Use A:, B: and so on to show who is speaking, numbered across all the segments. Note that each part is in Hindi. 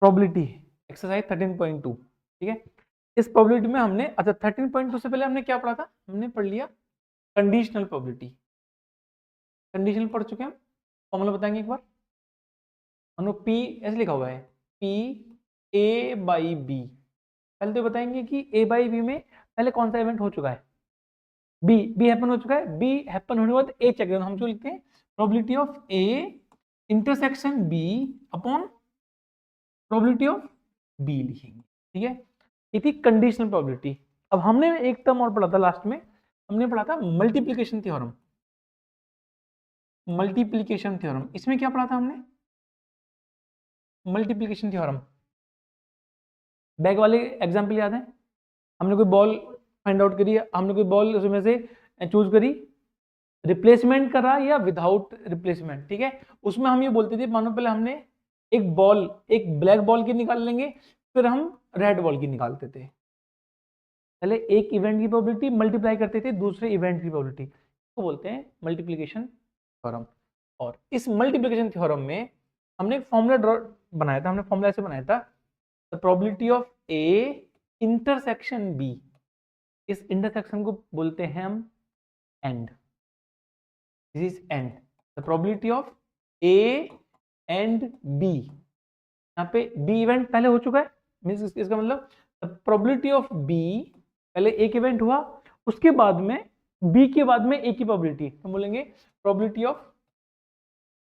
A: प्रोबेबिलिटी एक्सरसाइज 13.2, ठीक है। इस प्रोबेबिलिटी में हमने, अच्छा 13.2 से पहले हमने क्या पढ़ा था, हमने पढ़ लिया कंडीशनल प्रोबेबिलिटी। कंडीशनल पढ़ चुके हैं हम, फॉर्मूला बताएंगे एक बार। हमने पी ऐसे लिखा हुआ है, पी ए बाई बी। पहले तो बताएंगे कि ए बाई बी में पहले कौन सा इवेंट हो चुका है, बी हैपन हो चुका है। बी हैपन होने के बाद ए चेक, हम जो लिखते हैं probability of A intersection B upon probability of B लिखेंगे, ठीक है। ये थी कंडीशनल प्रोबेबिलिटी। अब हमने एक टर्म और पढ़ा था लास्ट में, हमने पढ़ा था मल्टीप्लिकेशन थ्योरम। मल्टीप्लिकेशन थ्योरम, इसमें क्या पढ़ा था हमने, मल्टीप्लिकेशन थ्योरम। बैग वाले एग्जाम्पल याद है, हमने कोई बॉल फाइंड आउट करी, हमने कोई बॉल उसमें से चूज करी, रिप्लेसमेंट करा या विदाउट रिप्लेसमेंट, ठीक है। उसमें हम ये बोलते थे, मानो पहले हमने एक बॉल, एक ब्लैक बॉल की निकाल लेंगे, फिर हम रेड बॉल की निकालते थे। पहले एक इवेंट की प्रोबेबिलिटी मल्टीप्लाई करते थे दूसरे इवेंट की प्रोबेबिलिटी, तो बोलते हैं मल्टीप्लिकेशन थ्योरम। और इस मल्टीप्लिकेशन थ्योरम में हमने एक फॉर्मूला ड्रॉ बनाया था, हमने फॉर्मूला ऐसे बनाया था, the probability of A intersection B, इस इंटरसेक्शन को बोलते हैं हम and, this is and, the probability of A and B. यहाँ पे बी इवेंट पहले हो चुका है, मींस इसका मतलब प्रोबेबिलिटी ऑफ बी, पहले एक इवेंट हुआ, उसके बाद में बी के बाद में ए की प्रोबेबिलिटी, तो बोलेंगे probability of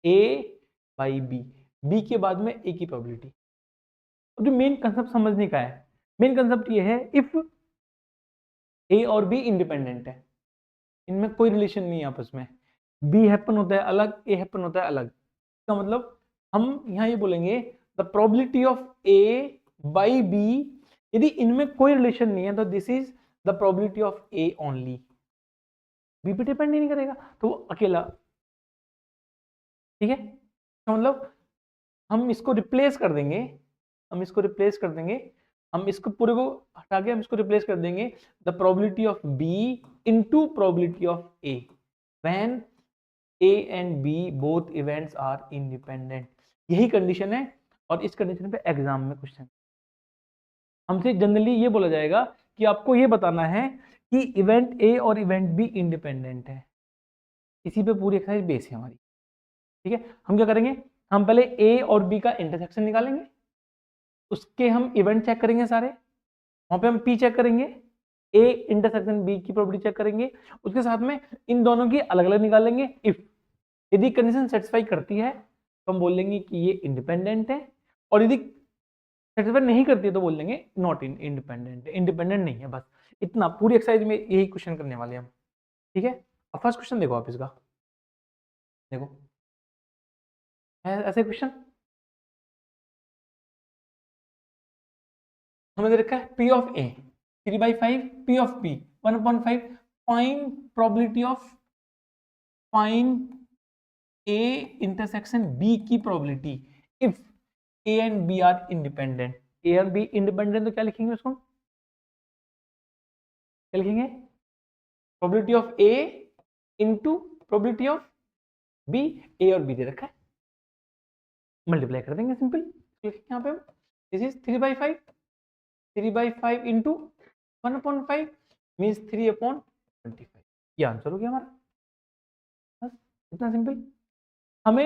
A: A by B, B के बाद में ए की प्रोबेबिलिटी। जो मेन कंसेप्ट समझने का है, मेन कंसेप्ट ये है, इफ ए और बी इंडिपेंडेंट है, इनमें कोई रिलेशन नहीं है आपस में, बी हैपन होता है अलग, ए हैपन होता है अलग, इसका मतलब हम यहाँ ये बोलेंगे the probability of A by B, यदि इनमें कोई रिलेशन नहीं है तो this is the probability of A only, B पे डिपेंड नहीं करेगा तो वो अकेला, ठीक है। तो मतलब हम इसको रिप्लेस कर देंगे, हम इसको रिप्लेस कर देंगे, हम इसको पूरे को हटा के हम इसको रिप्लेस कर देंगे, the probability of B into probability of A when A and B both events are independent. यही कंडीशन है, और इस कंडीशन पे एग्जाम में क्वेश्चन हमसे जनरली ये बोला जाएगा कि आपको ये बताना है कि इवेंट ए और इवेंट बी इंडिपेंडेंट है, इसी पे पूरी एक्सरसाइज बेस है हमारी, ठीक है। हम क्या करेंगे, हम पहले ए और बी का इंटरसेक्शन निकालेंगे, उसके हम इवेंट चेक करेंगे सारे, वहां पे हम पी चेक करेंगे, ए इंटरसेक्शन बी की प्रोबेबिलिटी चेक करेंगे, उसके साथ में इन दोनों की अलग अलग निकालेंगे। इफ यदि कंडीशन सेटिस्फाई करती है तो हम बोलेंगे कि ये इंडिपेंडेंट है, और यदि सेटिस्फाई नहीं करती है तो बोल देंगे नॉट इंडिपेंडेंट, इंडिपेंडेंट नहीं है। बस इतना, पूरी एक्सरसाइज में यही क्वेश्चन करने वाले हैं हम, ठीक है। अब फर्स्ट क्वेश्चन देखो आप इसका, देखो है ऐसे क्वेश्चन हमें दे रखा है, P of A 3/5, P of B 1/5, find probability of, find A intersection B की probability if A and B are independent. A और बी इंडिपेंडेंट तो क्या लिखेंगे उसको, क्या लिखेंगे, probability of A into probability of B, ए और बी दे रखा है, मल्टीप्लाई कर देंगे सिंपल, यहाँ पे दिस इज 3/5, 3/5 इंटू 1/5 मीन्स 3/25, ये आंसर हो गया हमारा, बस इतना सिंपल। हमें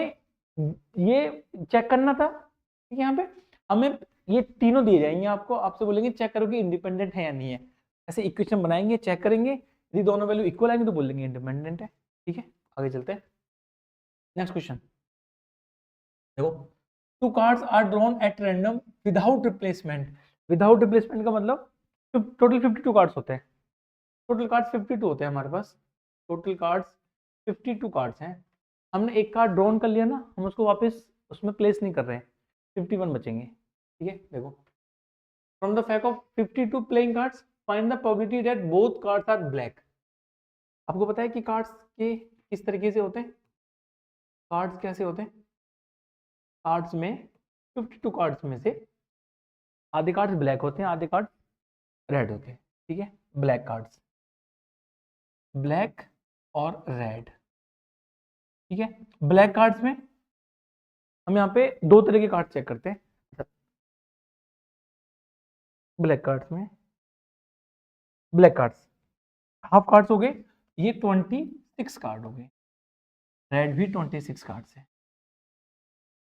A: ये चेक करना था, ठीक है। यहाँ पे हमें ये तीनों दिए जाएंगे आपको, आपसे बोलेंगे चेक करो कि इंडिपेंडेंट है या नहीं है, ऐसे इक्वेशन बनाएंगे, चेक करेंगे, यदि दोनों वैल्यू इक्वल आएंगे तो बोल देंगे इंडिपेंडेंट है, ठीक है। आगे चलते हैं, नेक्स्ट क्वेश्चन देखो, two cards are drawn at random without replacement. Without replacement का मतलब टोटल 52 कार्ड्स होते हैं, टोटल कार्ड्स 52 होते हैं हमारे पास, टोटल कार्ड्स 52 कार्ड्स हैं। हमने एक कार्ड ड्रॉन कर लिया ना, हम उसको वापस उसमें प्लेस नहीं कर रहे हैं, 51 बचेंगे, ठीक है। देखो, from the fact of 52 playing cards find the probability that both cards are black. आपको पता है कि कार्ड्स के किस तरीके से होते हैं, कार्ड्स कैसे होते हैं, कार्ड्स में 52 कार्ड्स में से आधे कार्ड्स ब्लैक होते हैं, आधे कार्ड्स रेड होते हैं, ठीक है। ब्लैक कार्ड्स, ब्लैक और रेड, ठीक है। ब्लैक कार्ड्स में हम यहाँ पे दो तरह के कार्ड चेक करते हैं, ब्लैक कार्ड्स में, ब्लैक कार्ड्स हाफ कार्ड्स हो गए, ये 26 कार्ड हो गए, रेड भी 26 कार्ड्स है।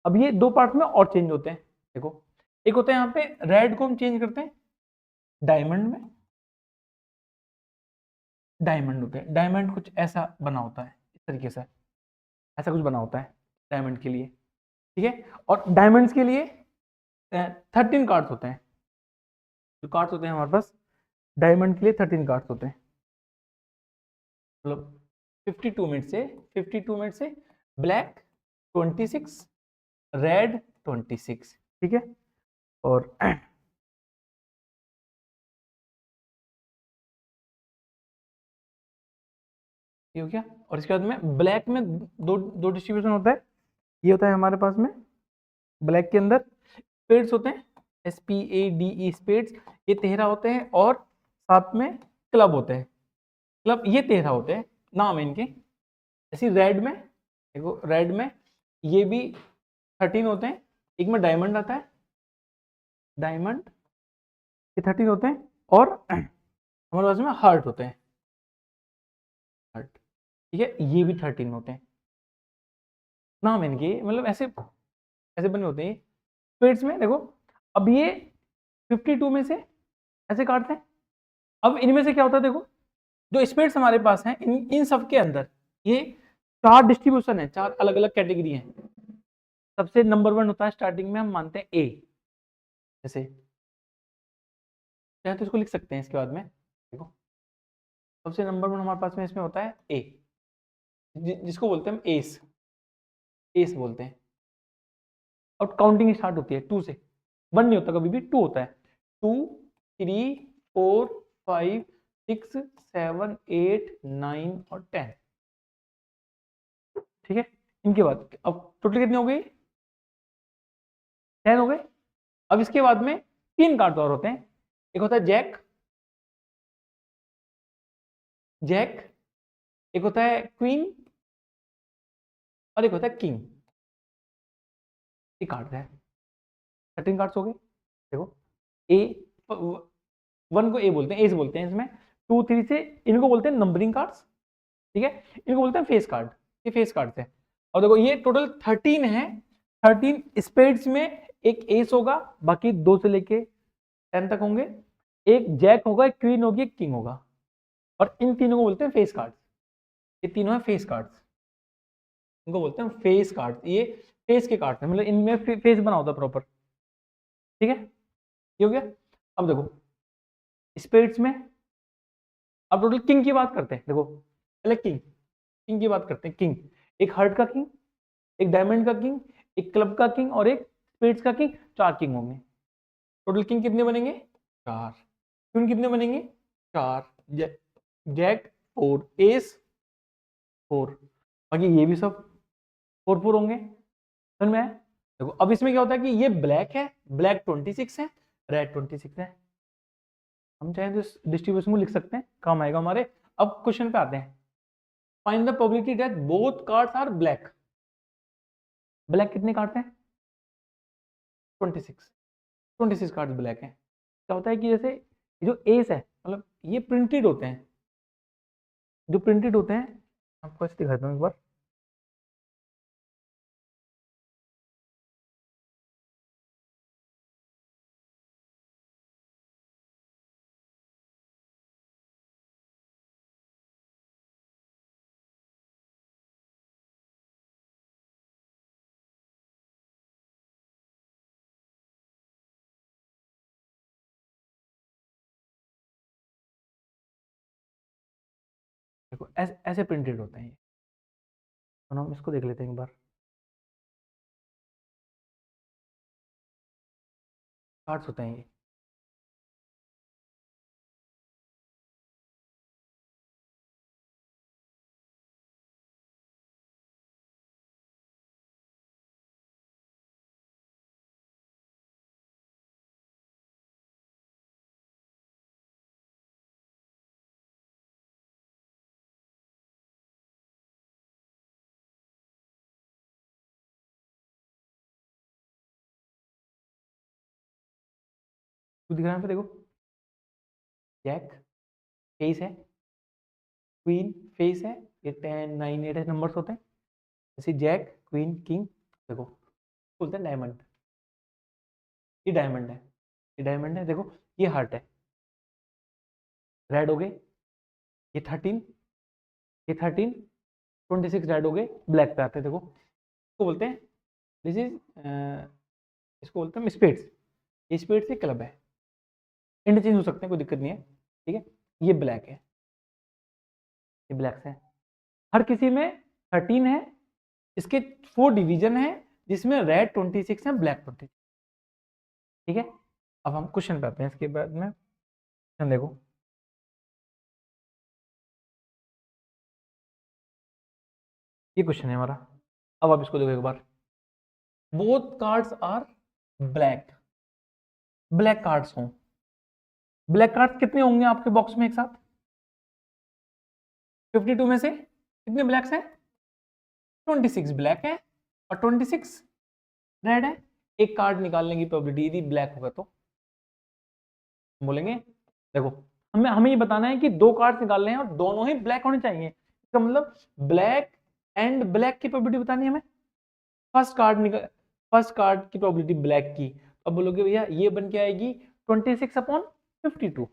A: अब ये दो पार्ट में और चेंज होते हैं, देखो एक होता है यहाँ पे रेड को हम चेंज करते हैं डायमंड में, डायमंड होते हैं, डायमंड कुछ ऐसा बना होता है, इस तरीके से ऐसा कुछ बना होता है डायमंड के लिए, ठीक है। और डायमंड्स के लिए 13 कार्ड्स होते हैं, जो कार्ड्स होते हैं हमारे पास डायमंड के लिए 13 कार्ड्स होते हैं, मतलब 52 मिनट से ब्लैक 26, रेड 26, ठीक है। और ये हो गया। और इसके बाद में ब्लैक में दो दो डिस्ट्रीब्यूशन होता है, ये होता है हमारे पास में ब्लैक के अंदर स्पेड्स होते हैं, SPADE स्पेड्स, ये 13 होते हैं, और साथ में क्लब होते हैं, क्लब ये 13 होते हैं, नाम है इनके। ऐसे रेड में देखो, रेड में ये भी 13 होते हैं, एक में डायमंड आता है, डायमंड ये 13 होते हैं, और हमारे पास में हार्ट होते हैं, हार्ट, ठीक है, ये भी 13 होते हैं, नाम है इनके, मतलब ऐसे ऐसे बने होते हैं स्पेड्स में। देखो अब ये 52 में से ऐसे काटते हैं, अब इनमें से क्या होता है, देखो जो स्पेड्स हमारे पास हैं, इन सब के अंदर ये 4 डिस्ट्रीब्यूशन है, 4 अलग अलग कैटेगरी है। सबसे नंबर 1 होता है स्टार्टिंग में, हम मानते हैं ए, जैसे चाहे तो इसको लिख सकते हैं इसके बाद में, देखो सबसे नंबर 1 हमारे पास में इसमें होता है ए, जिसको बोलते हैं हम एस, एस बोलते हैं। और काउंटिंग स्टार्ट होती है 2 से, 1 नहीं होता कभी भी, 2 होता है, 2 3 4 5 6 7 8 9 और 10, ठीक है। इनके बाद अब टोटल कितने हो गए, 10 हो गए। अब इसके बाद में 3 कार्ड और होते हैं, एक होता है जैक, जैक, एक होता है क्वीन, और एक होता है किंग, ये कार्ड है, 13 कार्ड्स हो गए। देखो ए, 1 को ए बोलते हैं, एस बोलते हैं इसमें, 2 3 से इनको बोलते हैं नंबरिंग कार्ड्स, ठीक है, इनको बोलते हैं फेस कार्ड, ये फेस कार्ड है। और देखो ये टोटल 13 है, 13 स्पेड्स में एक एस होगा, बाकी 2 से लेके 10 तक होंगे, एक जैक होगा, एक क्वीन होगी, एक किंग होगा, और इन तीनों को बोलते हैं फेस कार्ड्स, ये तीनों है फेस कार्ड्स, इनको बोलते हैं फेस कार्ड, ये फेस के कार्ड है, मतलब इनमें फेस बना होता है प्रॉपर, ठीक है, ये हो गया। अब देखो स्पेड्स में, अब टोटल किंग की बात करते हैं, देखो पहले किंग, किंग की बात करते हैं, किंग एक हार्ट का किंग, एक डायमंड का किंग, एक क्लब का किंग, और एक स्पेड्स का किंग, 4 किंग होंगे। टोटल किंग कितने बनेंगे, 4, क्वीन कितने बनेंगे, 4, जैक 4, एस 4, बाकी ये भी सब 4 होंगे, समझ में आया? देखो अब इसमें क्या होता है कि ये ब्लैक है, ब्लैक 26 है, रेड 26 है, हम चाहें तो डिस्ट्रीब्यूशन को लिख सकते हैं, काम आएगा हमारे। अब क्वेश्चन पे आते हैं, find the probability that both cards are black, black कितने कार्ड्स हैं, 26, 26 कार्ड्स ब्लैक हैं। क्या होता है कि जैसे जो एस है, मतलब ये प्रिंटेड होते हैं, जो प्रिंटेड होते हैं, आपको ऐसे दिखाता हूँ एक बार, देखो ऐसे ऐसे प्रिंटेड होते हैं ये, तो हम इसको देख लेते हैं एक बार, कार्ड्स होते हैं ये, तो दिख रहा है यहाँ पे देखो, जैक फेस है, क्वीन फेस है, ये 10 9 8 नंबर्स होते हैं, जैसे जैक क्वीन किंग, देखो बोलते हैं डायमंड, ये डायमंड है, ये डायमंड है, देखो ये हार्ट है, रेड हो गए, ये 13, ये 13, 26 रेड हो गए, ब्लैक पे आते हैं, देखो इसको बोलते हैं, दिस इज इसको बोलते हैं स्पेड्स, ये स्पेड्स एक क्लब है, इंटरचेंज हो सकते हैं, कोई दिक्कत नहीं है, ठीक है। ये ब्लैक है, ये ब्लैक्स है, हर किसी में 13 है, इसके 4 डिवीजन है, जिसमें रेड 26 है, ब्लैक 26, ठीक है। अब हम क्वेश्चन पे आते हैं, इसके बाद में देखो, ये क्वेश्चन है हमारा, अब आप इसको देखो एक बार, both cards are black, black cards हों, ब्लैक कार्ड्स कितने होंगे आपके बॉक्स में एक साथ, 52 में से कितने ब्लैक्स हैं, 26 ब्लैक है और 26 रेड है, एक कार्ड निकालने की प्रोबेबिलिटी यदि ब्लैक होगा तो बोलेंगे, देखो हमें ये बताना है कि 2 कार्ड्स निकालने हैं और दोनों ही ब्लैक होने चाहिए, इसका मतलब ब्लैक एंड ब्लैक की प्रोबेबिलिटी बतानी है हमें, फर्स्ट कार्ड की प्रोबेबिलिटी ब्लैक की, अब बोलोगे भैया ये बन के आएगी 26/52,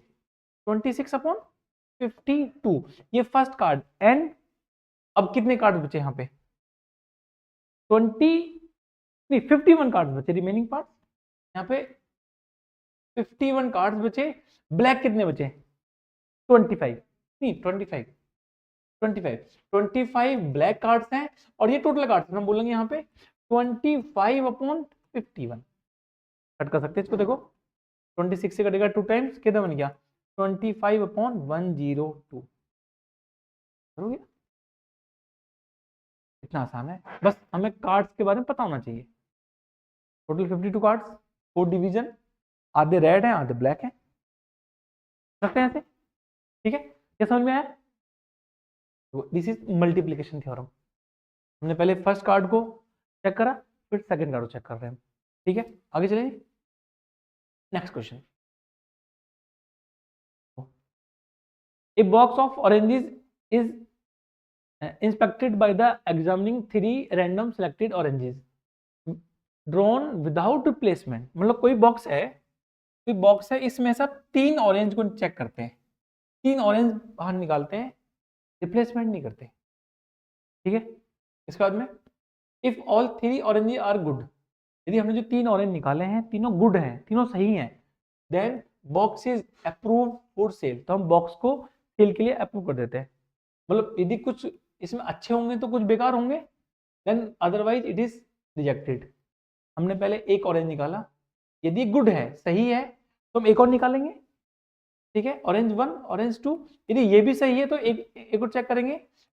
A: 26/52, ये फर्स्ट कार्ड, एंड अब कितने कार्ड बचे यहाँ पे, 51 कार्ड बचे, रिमेनिंग पार्ट यहाँ पे 51 कार्ड्स बचे, ब्लैक कितने बचे, 25, नहीं 25 ब्लैक कार्ड्स हैं, और ये टोटल कार्ड्स हम बोलेंगे यहाँ पे 25/51, कट कर सकते हैं इसको, देखो 26 से कटेगा 2 टाइम्स, कितना बन गया 25/102, हो गया, इतना आसान है, बस हमें कार्ड्स के बारे में पता होना चाहिए, टोटल 52 कार्ड्स, 4 डिवीजन, आधे रेड हैं आधे ब्लैक हैं, रखते हैं ऐसे, ठीक है, क्या समझ में आया, दिस इज मल्टीप्लीकेशन थ्योरम, हमने पहले फर्स्ट कार्ड को चेक करा, फिर सेकंड कार्ड को चेक कर रहे हैं, ठीक है, आगे चलें, next question, a box of oranges is inspected by the examining 3 random selected oranges drawn without replacement, मतलब कोई बॉक्स है, इसमें से 3 ऑरेंज को चेक करते हैं, 3 ऑरेंज बाहर निकालते हैं, रिप्लेसमेंट नहीं करते, ठीक है। इसके बाद में if all 3 orange are good, यदि हमने जो 3 ऑरेंज निकाले हैं तीनों गुड हैं, तीनों सही हैं, then box is approve for sale, तो हम बॉक्स को सेल के लिए अप्रूव कर देते हैं, मतलब यदि कुछ इसमें अच्छे होंगे तो कुछ बेकार होंगे, then otherwise it is rejected. हमने पहले एक ऑरेंज निकाला, यदि गुड है सही है तो हम एक और निकालेंगे, ठीक है, ऑरेंज 1 ऑरेंज 2, यदि ये भी सही है तो एक और चेक करेंगे,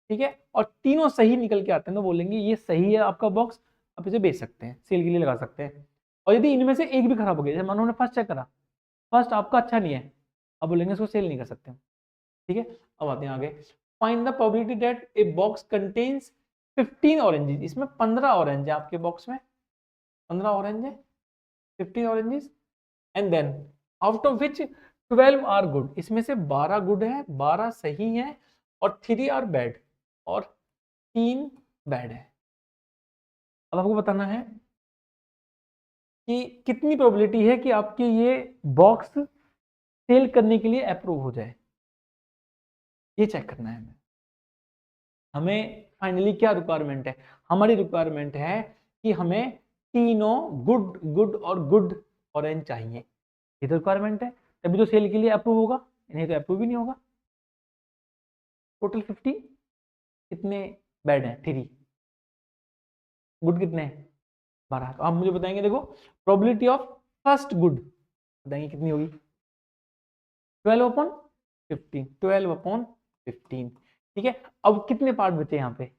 A: ठीक है, और तीनों सही निकल के आते हैं तो बोलेंगे ये सही है आपका बॉक्स, आप इसे बेच सकते हैं, सेल के लिए लगा सकते हैं। और यदि इनमें से एक भी खराब हो गया, जैसे मानो हमने फर्स्ट चेक करा, फर्स्ट आपका अच्छा नहीं है, अब बोलेंगे इसको सेल नहीं कर सकते, ठीक है। अब आते हैं आगे, find the probability that a box contains 15 oranges, इसमें 15 ऑरेंज है आपके बॉक्स में, 15 ऑरेंज है, 15 oranges, and then out of which 12 are good, इसमें से 12 गुड है, 12 सही है, और 3 आर बैड, और 3 बैड है। अब आपको बताना है कि कितनी प्रोबेबिलिटी है कि आपके ये बॉक्स सेल करने के लिए अप्रूव हो जाए, ये चेक करना है हमें। हमें फाइनली क्या रिक्वायरमेंट है, हमारी रिक्वायरमेंट है कि हमें तीनों गुड गुड और गुड ऑरेंज चाहिए, ये तो रिक्वायरमेंट है, तभी तो सेल के लिए अप्रूव होगा, नहीं तो अप्रूव भी नहीं होगा। टोटल 50, कितने बैड हैं 3, गुड कितने हैं 12, तो आप मुझे बताएंगे, देखो प्रोबेबिलिटी ऑफ फर्स्ट गुड बताएंगे कितनी होगी, 12/15, 12/15, ठीक है। अब कितने पार्ट बचे यहाँ पे,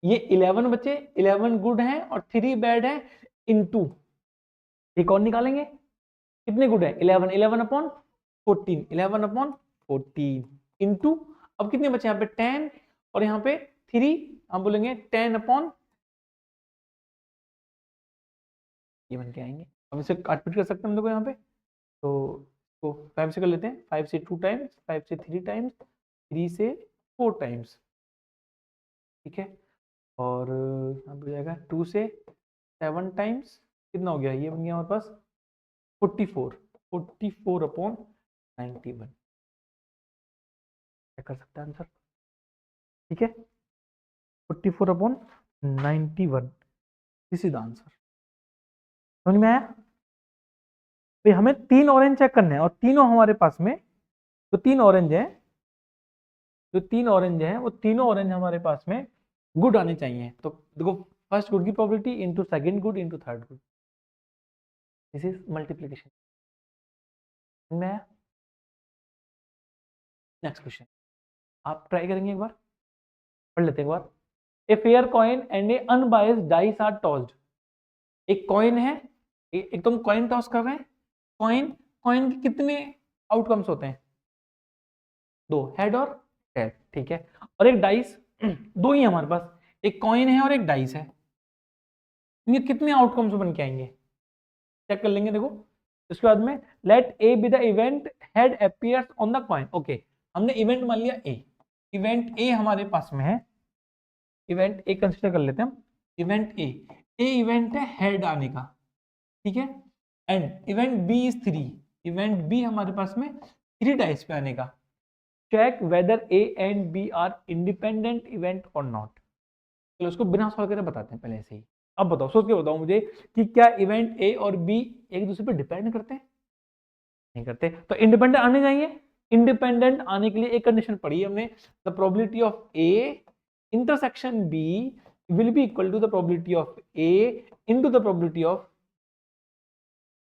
A: ये 11 बचे, 11 गुड हैं और 3 बैड हैं, इनटू एक और निकालेंगे, कितने गुड है 11, 11/14, 11/14 इनटू, अब कितने बचे यहाँ पे 10, और यहाँ पे 3, हम बोलेंगे 10/, ये बन के आएंगे, अब इसे काट पीट कर सकते हैं हम लोग यहाँ पे, तो तो 5 से कर लेते हैं, 5 से 2 टाइम्स, 5 से 3 टाइम्स, 3 से 4 टाइम्स, ठीक है। और यहाँ पे हो जाएगा 2 से 7 टाइम्स, कितना हो गया, ये बन गया हमारे पास 44, 44 अपॉन 91, क्या कर सकता है आंसर, ठीक है, 44 upon 91, this is the answer. समझ में आया भाई? हमें 3 ऑरेंज चेक करने हैं और तीनों हमारे पास में, जो 3 ऑरेंज है, जो 3 ऑरेंज है वो तीनों ऑरेंज हमारे पास में गुड आने चाहिए। तो देखो, फर्स्ट गुड की probability into second good into third good, this is multiplication में। नेक्स्ट क्वेश्चन आप ट्राई करेंगे, एक बार पढ़ लेते हैं एक बार। A fair coin and a unbiased dice are tossed. एक कॉइन है, एक तुम कॉइन टॉस कर रहे हैं, कॉइन, कॉइन के कितने आउटकम्स होते हैं, 2, हेड और टेल, ठीक है। और एक डाइस, दो ही है हमारे पास, एक कॉइन है और एक डाइस है, इनके कितने आउटकम्स बन के आएंगे, चेक कर लेंगे। देखो उसके बाद में let A B the event head appears on the coin. Okay, हमने इवेंट मान लिया ए, इवेंट ए हमारे पास में है, इवेंट ए कंसीडर कर लेते हैं हम, इवेंट ए, ए इवेंट है हेड आने का, ठीक है। And event B is 3, event B हमारे पास में 3 डाइस पे आने का। Check whether A and B are independent event और नॉट। चलो उसको बिना सॉल्व करे बताते हैं पहले से ही। अब बताओ, सोच के बताओ मुझे कि क्या इवेंट ए और बी एक दूसरे पर डिपेंड करते हैं, नहीं करते, तो इंडिपेंडेंट आने चाहिए। इंडिपेंडेंट आने के लिए एक कंडीशन पढ़ी हमने, the probability of A intersection B will be equal to the probability of A into the probability of.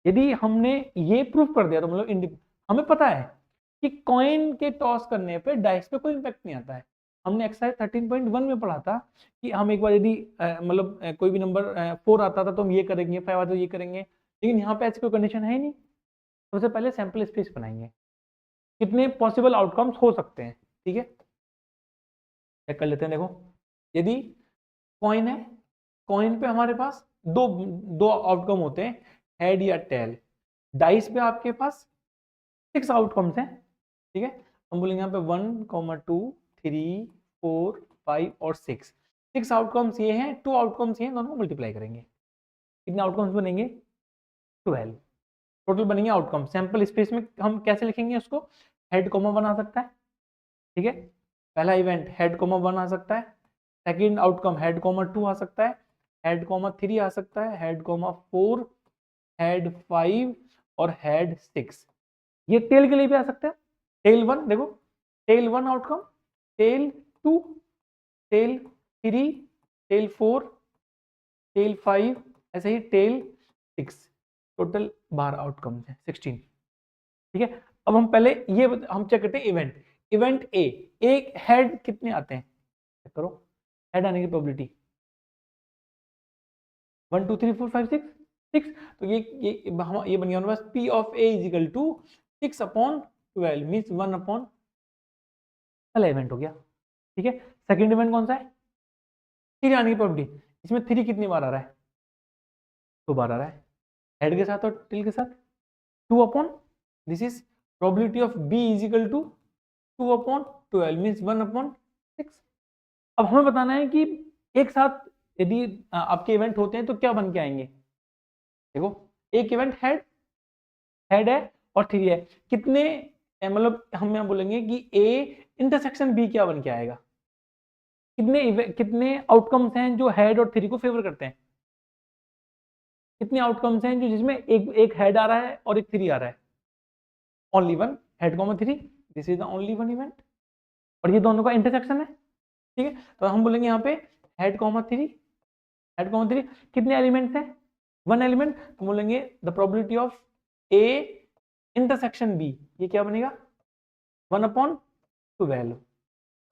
A: यदि हमने ये प्रूफ कर दिया तो मतलब हमें पता है कि कॉइन के टॉस करने पे डाइस पे कोई इंपैक्ट नहीं आता है। हमने एक्सरसाइज 13.1 में पढ़ा था कि हम एक बार यदि मतलब कोई भी नंबर 4 आता था तो हम ये करेंगे, 5 आता तो ये करेंगे, लेकिन यहाँ पे ऐसी कोई कंडीशन है ही नहीं। सबसे पहले सैंपल स्पेस बनाएंगे, कितने पॉसिबल आउटकम्स हो सकते हैं, ठीक है, चेक कर लेते हैं। देखो यदि कॉइन है, कॉइन पे हमारे पास दो दो आउटकम होते हैं, हेड या टेल। डाइस पे आपके पास 6 आउटकम्स हैं, ठीक है। हम बोलेंगे यहाँ पे 1, 2, 3, 4, 5 और 6 आउटकम्स ये हैं, 2 आउटकम्स ये हैं, दोनों को मल्टीप्लाई करेंगे, कितने आउटकम्स बनेंगे, 12 टोटल बनेंगे आउटकम। सैंपल स्पेस में हम कैसे लिखेंगे उसको, हेड कोमा बना सकता है, ठीक है, पहला इवेंट हेड कोमा 1 आ सकता है, सेकंड आउटकम हेड कोमा 2 आ सकता है, हेड कोमा 3 आ सकता है, हेड कोमा 4, हेड 5 और हेड 6। ये टेल के लिए भी आ सकता है, टेल 1 देखो, tail 1 outcome, tail 2, tail 3, tail 4, tail 5, ऐसे ही टेल 6, टोटल 12 आउटकम्स है, 16, ठीक है। अब हम पहले ये हम चेक करते हैं इवेंट, इवेंट ए, एक हेड कितने आते हैं, चेक करो, हेड आने की प्रोबेबिलिटी 1 2 3 4 5 6, 6, तो ये बन गया हमारे पास P of A is equal to 6 upon 12 means 1 upon, पहला इवेंट हो गया, ठीक है। सेकंड इवेंट कौन सा है, 3 आने की प्रोबेबिलिटी, इसमें 3 कितनी बार आ रहा है, 2 बार आ रहा है, हेड के साथ और टेल के साथ 2 upon, this is probability of B is equal to 2 upon 12 means 1 upon 6। अब हमें बताना है कि एक साथ यदि आपके इवेंट होते हैं तो क्या बन के आएंगे। देखो एक इवेंट हेड, हेड है और 3 है, कितने मतलब हम यहाँ बोलेंगे कि A इंटरसेक्शन B क्या बन के आएगा, कितने आउटकम्स हैं जो हेड और 3 को फेवर करते हैं, कितने आउटकम्स हैं जो जिसमें एक हेड आ रहा है और एक 3 आ रहा है, only one, head comma 3, this is the only one event, और ये दोनों का इंटरसेक्शन है, ठीक है। तो हम बोलेंगे यहाँ पे हेड कॉमा 3, हेड कॉमा 3 कितने एलिमेंट्स हैं, 1 एलिमेंट, तो बोलेंगे the probability of A intersection B, ये क्या बनेगा 1 अपॉन 12,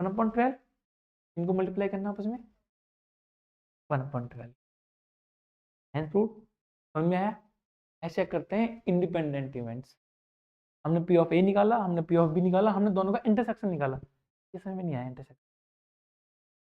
A: 1 अपॉन 12, इनको मल्टीप्लाई करना आपस में 1 अपॉन 12, हैंस प्रूव्ड। समझ में आया? ऐसे करते हैं इंडिपेंडेंट इवेंट्स। हमने P ऑफ A निकाला, हमने P ऑफ B निकाला, हमने दोनों का इंटरसेक्शन निकाला, ये समझ में नहीं आया, इंटरसेक्शन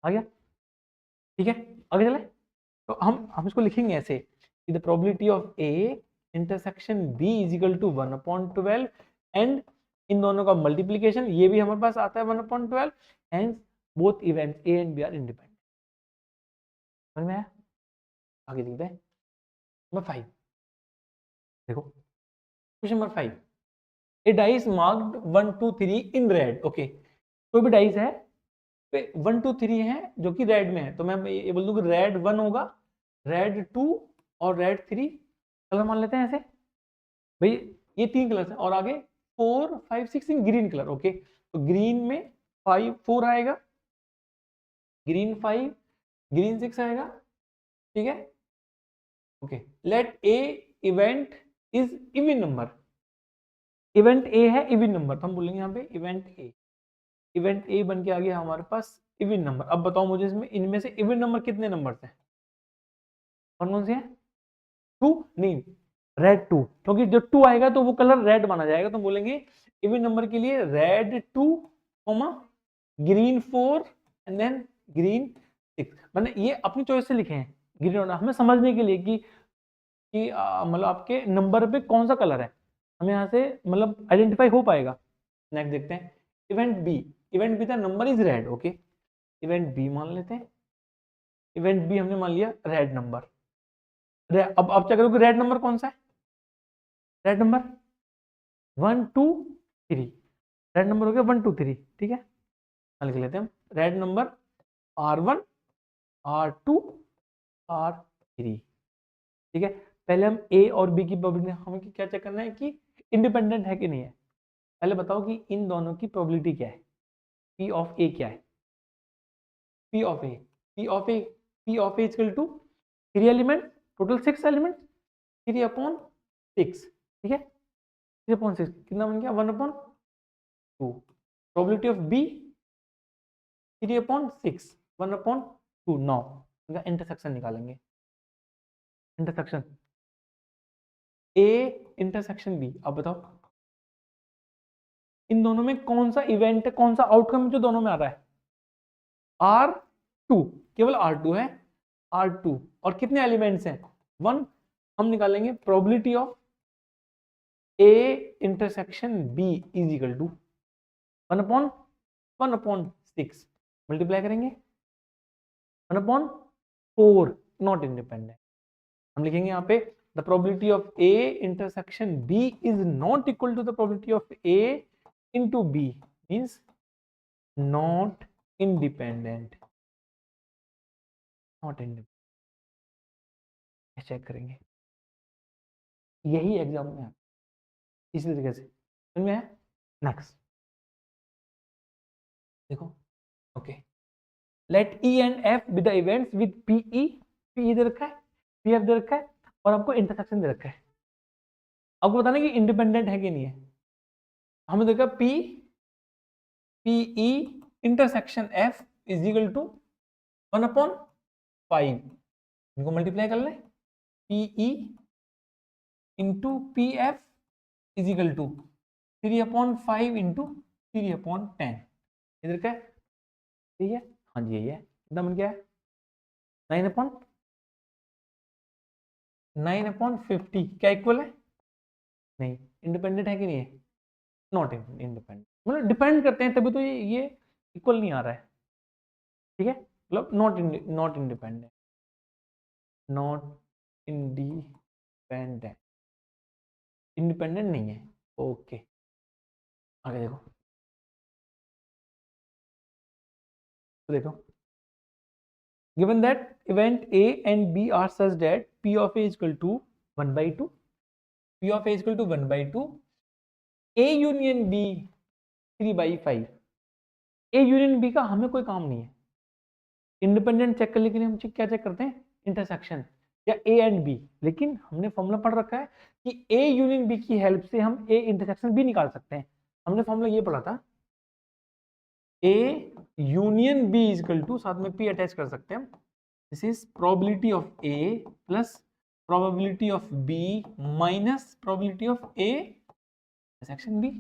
A: आ गया, ठीक है। आगे चले, तो हम इसको लिखेंगे ऐसे, the probability of A intersection B is equal to 1 upon 12 and इन दोनों का मल्टीप्लीकेशन, ये भी हमारे पास आता है 1/12, hence both events A and B are independent. समझ में आया? आगे देखते हैं नंबर 5। देखो question number 5, A dice marked 1 2 3 in red. Okay, कोई भी डाइस है 1 2 3 है जो कि रेड में है, तो मैं ये बोल दूं कि रेड 1 होगा, रेड 2 और रेड 3 कलर मान लेते हैं ऐसे भाई, ये 3 कलर है, और आगे 4 5 6 इन ग्रीन कलर। ओके, तो ग्रीन में 4 आएगा, ग्रीन 5, ग्रीन 6 आएगा, ठीक है। Okay, let A event is even number, event A है इवन नंबर, तो हम बोलेंगे यहाँ पे इवेंट ए, इवेंट ए बन के आ गया हमारे पास इवन नंबर। अब बताओ मुझे इसमें इनमें से इवन नंबर कितने नंबर हैं, कौन कौन से हैं? 2 नहीं, रेड 2, क्योंकि जो 2 आएगा तो वो कलर रेड माना जाएगा, तो बोलेंगे इवन नंबर के लिए red 2, green 4 and then green 6। मैंने ये अपनी चॉइस से लिखे हैं ग्रीन और, हमें समझने के लिए कि मतलब आपके नंबर पे कौन सा कलर है, हमें यहाँ से मतलब आइडेंटिफाई हो पाएगा। नेक्स्ट देखते हैं इवेंट बी, इवेंट बी का number is red. Okay, event B मान लेते हैं, इवेंट बी हमने मान लिया रेड नंबर। अब क्या करोगे, रेड नंबर कौन सा है, रेड नंबर 1 2 3, रेड नंबर हो गया 1 2 3, ठीक है। लिख लेते हैं हम red number R1 R2 R3, ठीक है। पहले हम ए और बी की प्रोबेबिलिटी, हमें क्या चेक करना है कि इंडिपेंडेंट है कि नहीं है। पहले बताओ कि इन दोनों की प्रोबेबिलिटी क्या है, पी ऑफ ए क्या है, P of A, P of A, P of A equal to 3 element, total 6 element, 3/6, ठीक है। 3/6 कितना बन गया, 1/2। Probability of B 3/6, 1/2, 9। इनका इंटरसेक्शन निकालेंगे, इंटरसेक्शन ए इंटरसेक्शन बी। अब बताओ इन दोनों में कौन सा इवेंट है, कौन सा आउटकम जो दोनों में आ रहा है, R2, केवल R2 है, R2 और कितने एलिमेंट्स हैं 1। हम निकालेंगे probability of A intersection B is equal to 1/1/6, multiply करेंगे 1/4, नॉट इंडिपेंडेंट। हम लिखेंगे यहाँ पे the probability of A intersection B is not equal to the probability of A into B, means not independent, not independent। Check करेंगे, यही एग्जाम में इसी तरीके से समझ में है। नेक्स्ट देखो, okay, let E and F with the events with PE, PE दे रखा है, PF दे रखा है, और आपको इंटरसेक्शन दे रखा है। आपको बताना कि इंडिपेंडेंट है कि नहीं है। हमें देखा P PE intersection F is equal to 1/5, इनको मल्टीप्लाई कर ले, PE into PF is equal to 3/5 into 3/10। इधर क्या है, यही है, हाँ जी यही है। कितना बन गया है 9/50, क्या इक्वल है, नहीं, इंडिपेंडेंट है कि नहीं है, नॉट इंडिपेंडेंट, मतलब डिपेंड करते हैं तभी तो ये इक्वल नहीं आ रहा है, ठीक है। मतलब not independent, not independent, independent नहीं है। ओके, आगे देखो, तो देखो given that event A and B are such that P of A is equal to 1/2, P of A is equal to 1/2, A union B 3/5। A union B का हमें कोई काम नहीं है, इंडिपेंडेंट चेक करने के लिए हम क्या चेक करते हैं, इंटरसेक्शन या A एंड B। लेकिन हमने फॉर्मूला पढ़ रखा है कि A यूनियन B की हेल्प से हम A इंटरसेक्शन B निकाल सकते हैं। हमने फॉर्मूला ये पढ़ा था, A union B is equal to, साथ में P अटैच कर सकते हैं हम, this is probability of A plus probability of B minus probability of A intersection B।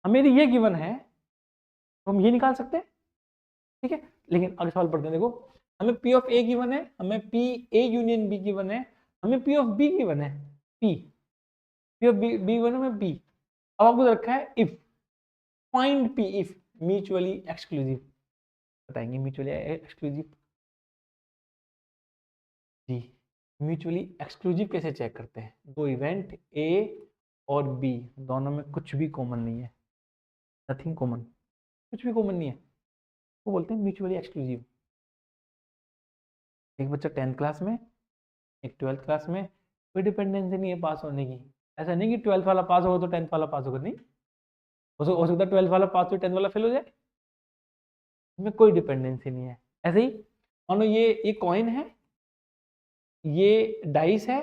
A: हमें ये गिवन है तो हम ये निकाल सकते हैं, ठीक है। लेकिन अगले सवाल पढ़ते हैं, देखो हमें P of A गिवन है, हमें P A union B given है, हमें P of B गिवन है, P of B गिवन है, हमें B। अब आपको दे रखा है if find P if mutually exclusive, बताएंगे म्यूचुअली एक्सक्लूसिव जी। म्यूचुअली एक्सक्लूसिव कैसे चेक करते हैं? दो इवेंट ए और बी दोनों में कुछ भी कॉमन नहीं है, नथिंग कॉमन, कुछ भी कॉमन नहीं है, वो बोलते हैं म्यूचुअली एक्सक्लूसिव। एक बच्चा 10th क्लास में, एक 12th क्लास में, कोई डिपेंडेंसी नहीं है पास होने की। ऐसा नहीं कि 12th वाला पास होगा तो 10th वाला पास होगा, नहीं, हो सकता है 12th वाला पास हो 10th वाला फेल हो जाए, इसमें कोई डिपेंडेंसी नहीं है। ऐसे ही मानो ये कॉइन है, ये डाइस है,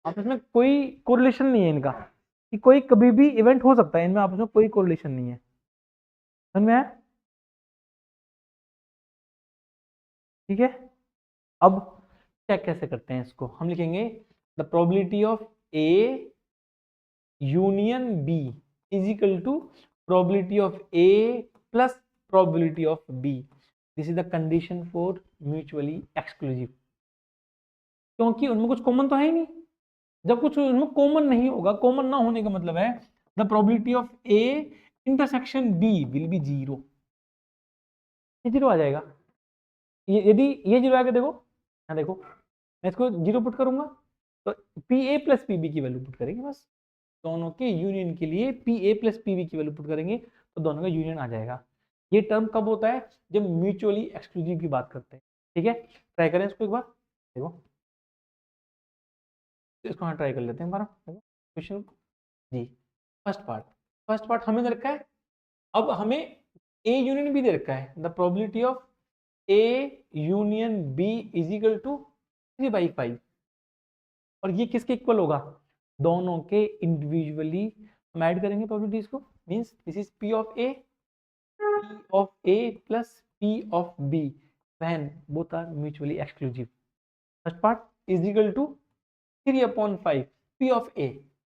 A: आपस में कोई कोरिलेशन नहीं है इनका, कि कोई कभी भी इवेंट हो सकता है, इनमें आपस में कोई कोरिलेशन नहीं है। समझ में आया? ठीक है, अब चेक कैसे करते हैं इसको? हम लिखेंगे the probability of A union B is equal to probability of A plus probability of B. This is the condition for mutually exclusive. क्योंकि उनमें कुछ कॉमन तो है ही नहीं। जब कुछ उनमें कॉमन नहीं होगा, कॉमन ना होने का मतलब है the probability of A intersection B will be zero, ये जीरो आ जाएगा। यदि ये जीरो आएगा, देखो यहाँ देखो, मैं इसको जीरो पुट करूंगा तो P A plus P B की वैल्यू पुट करेंगे, बस दोनों के यूनियन के लिए P A plus P B की वैल्यू पुट करेंगे तो दोनों का यूनियन आ जाएगा। ये टर्म कब होता है? जब म्यूचुअली एक्सक्लूसिव की बात करते हैं। ठीक है, ट्राई करें इसको एक बार, देखो इसको हाँ ट्राई कर लेते हैं हमारा क्वेश्चन जी। फर्स्ट पार्ट हमें दे रखा है, अब हमें ए यूनियन बी दे रखा है, the probability of A union B is equal to 3/5, और ये किसके इक्वल होगा? दोनों के इंडिविजुअली हम ऐड करेंगे प्रोबेबिलिटीज को, means this is P of A plus P of B when both are mutually exclusive. First part is equal to 3/5 P of A,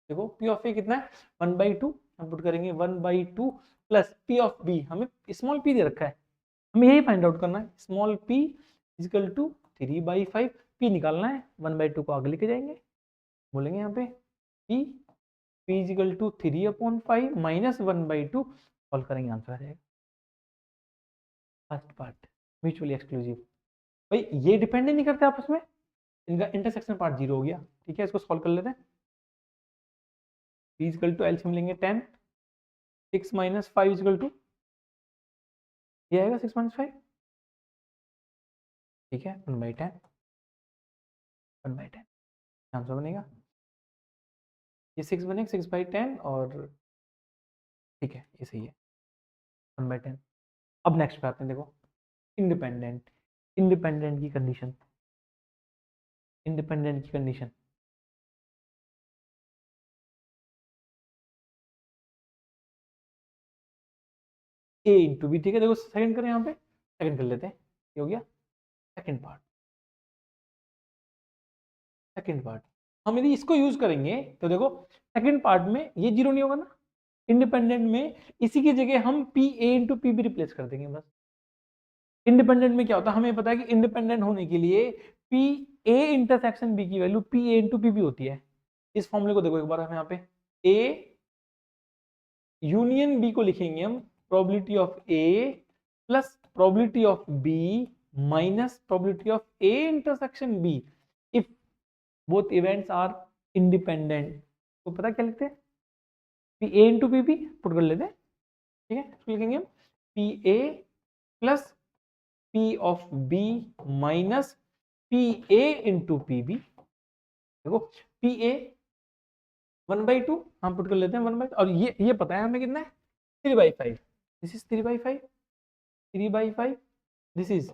A: देखो पी ऑफ ए कितना है 1/2, हम पुट करेंगे 1/2 प्लस पी ऑफ बी, हमें स्मॉल पी दे रखा है, हमें यही फाइंड आउट करना है, small p is equal to 3/5, p निकालना है, 1/2 को आगे लेके जाएंगे, बोलेंगे यहाँ पे p is equal to 3/5 minus 1/2, solve करेंगे आंसर आ जाएगा। फर्स्ट पार्ट म्यूचुअली एक्सक्लूसिव, भाई ये डिपेंड नहीं करते आपस में, इनका इंटरसेक्शन पार्ट जीरो हो गया। ठीक है, इसको सॉल्व कर लेते हैं। p इजिकल टू एलसीएम लेंगे 10, 6 माइनस 5 इजिकल टू, ये आएगा 6 माइनस 5, ठीक है 1/10, 1/10 आंसर बनेगा, ये 6 बनेगा 6/10, और ठीक है ये सही है 1/10। अब नेक्स्ट पे आते हैं, देखो इंडिपेंडेंट की कंडीशन, इंडिपेंडेंट की कंडीशन ए इंटू बी। ठीक है, देखो सेकंड करें, यहाँ पे सेकंड कर लेते हैं, ये हो गया सेकंड पार्ट। सेकंड पार्ट हम यदि इसको यूज करेंगे तो देखो सेकंड पार्ट में ये जीरो नहीं होगा ना, इंडिपेंडेंट में इसी की जगह हम P A into P be replace कर देंगे बस। इंडिपेंडेंट में क्या होता है, हमें पता है कि इंडिपेंडेंट होने के लिए पी ए इंटरसेक्शन बी की value P A into P B होती है। इस फॉर्मूले को देखो एक बार, हम यहाँ पे ए यूनियन बी को लिखेंगे हम probability of A plus probability of B minus probability of A intersection B if both events are independent. तो पता क्या लिखते हैं, P A into P B put कर लेते हैं। ठीक है, इसको लिखेंगे हम P A plus P of B minus P A into P B. देखो पी ए 1/2 हम पुट कर लेते हैं 1/2, और ये पता है हमें कितना है 3/5, this is 3/5, 3/5 this is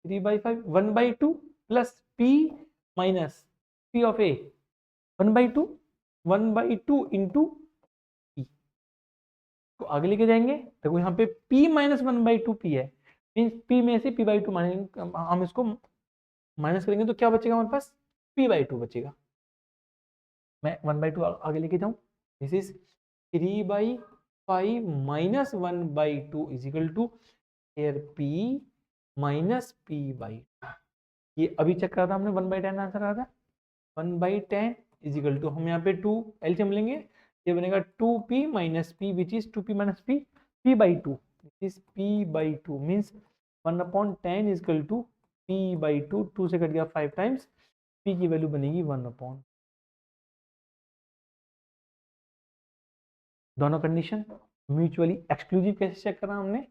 A: 3/5, 1/2 plus p minus p of a 1/2, 1/2 into p को आगे लेके जाएंगे। देखो यहाँ पे p माइनस 1/2 p है, मीन्स p में से p/2 माइनस, हम इसको माइनस करेंगे तो क्या बचेगा हमारे पास p/2 बचेगा। मैं 1/2 आगे लेके जाऊं, this is 3/5 minus 1/2 is equal to here p minus p/2। ये अभी चेक करा था हमने, 1/10 आंसर आ था, 1/10 इज इक्वल टू, हम यहाँ पे 2 एलसीएम लेंगे, ये बनेगा 2p minus P which is 2p minus P p by 2, this is p by 2 means 1/10 is equal to p by 2, 2 से कट गया 5 टाइम्स, p की वैल्यू बनेगी 1/, दोनों कंडीशन म्यूचुअली एक्सक्लूसिव कैसे चेक करा हमने,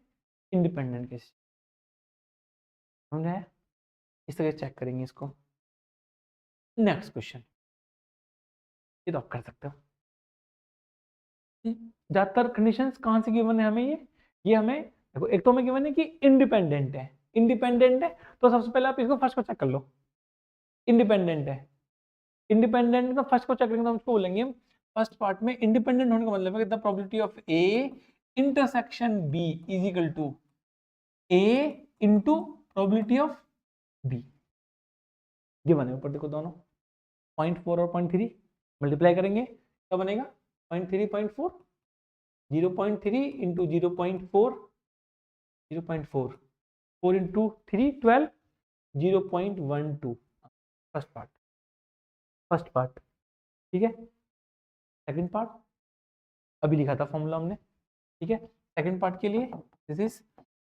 A: इंडिपेंडेंट कैसे, समझ आया? इस तरह चेक करेंगे इसको। नेक्स्ट क्वेश्चन, ये तो आप कर सकते हो। ज्यादातर कंडीशंस कहाँ से गिवन है हमें, ये हमें देखो, एक तो हमें गिवन है कि इंडिपेंडेंट है, इंडिपेंडेंट है तो सबसे पहले आप इसको फर्स्ट को चेक कर लो, इंडिपेंडेंट है, इंडिपेंडेंट का फर्स्ट को चेक करेंगे तो हम उसको बोलेंगे फर्स्ट पार्ट में इंडिपेंडेंट होने का मतलब है the probability of A intersection B is equal to A into probability of B, given है ऊपर देखो दोनों 0.4 और 0.3 मल्टीप्लाई करेंगे क्या बनेगा 0.3 0.4, 0.3 इंटू 0.4 0.4, 4 इंटू 3 12, 0.12 फर्स्ट पार्ट, ठीक है। सेकंड पार्ट अभी लिखा था फॉर्मूला हमने, ठीक है। सेकंड पार्ट के लिए this is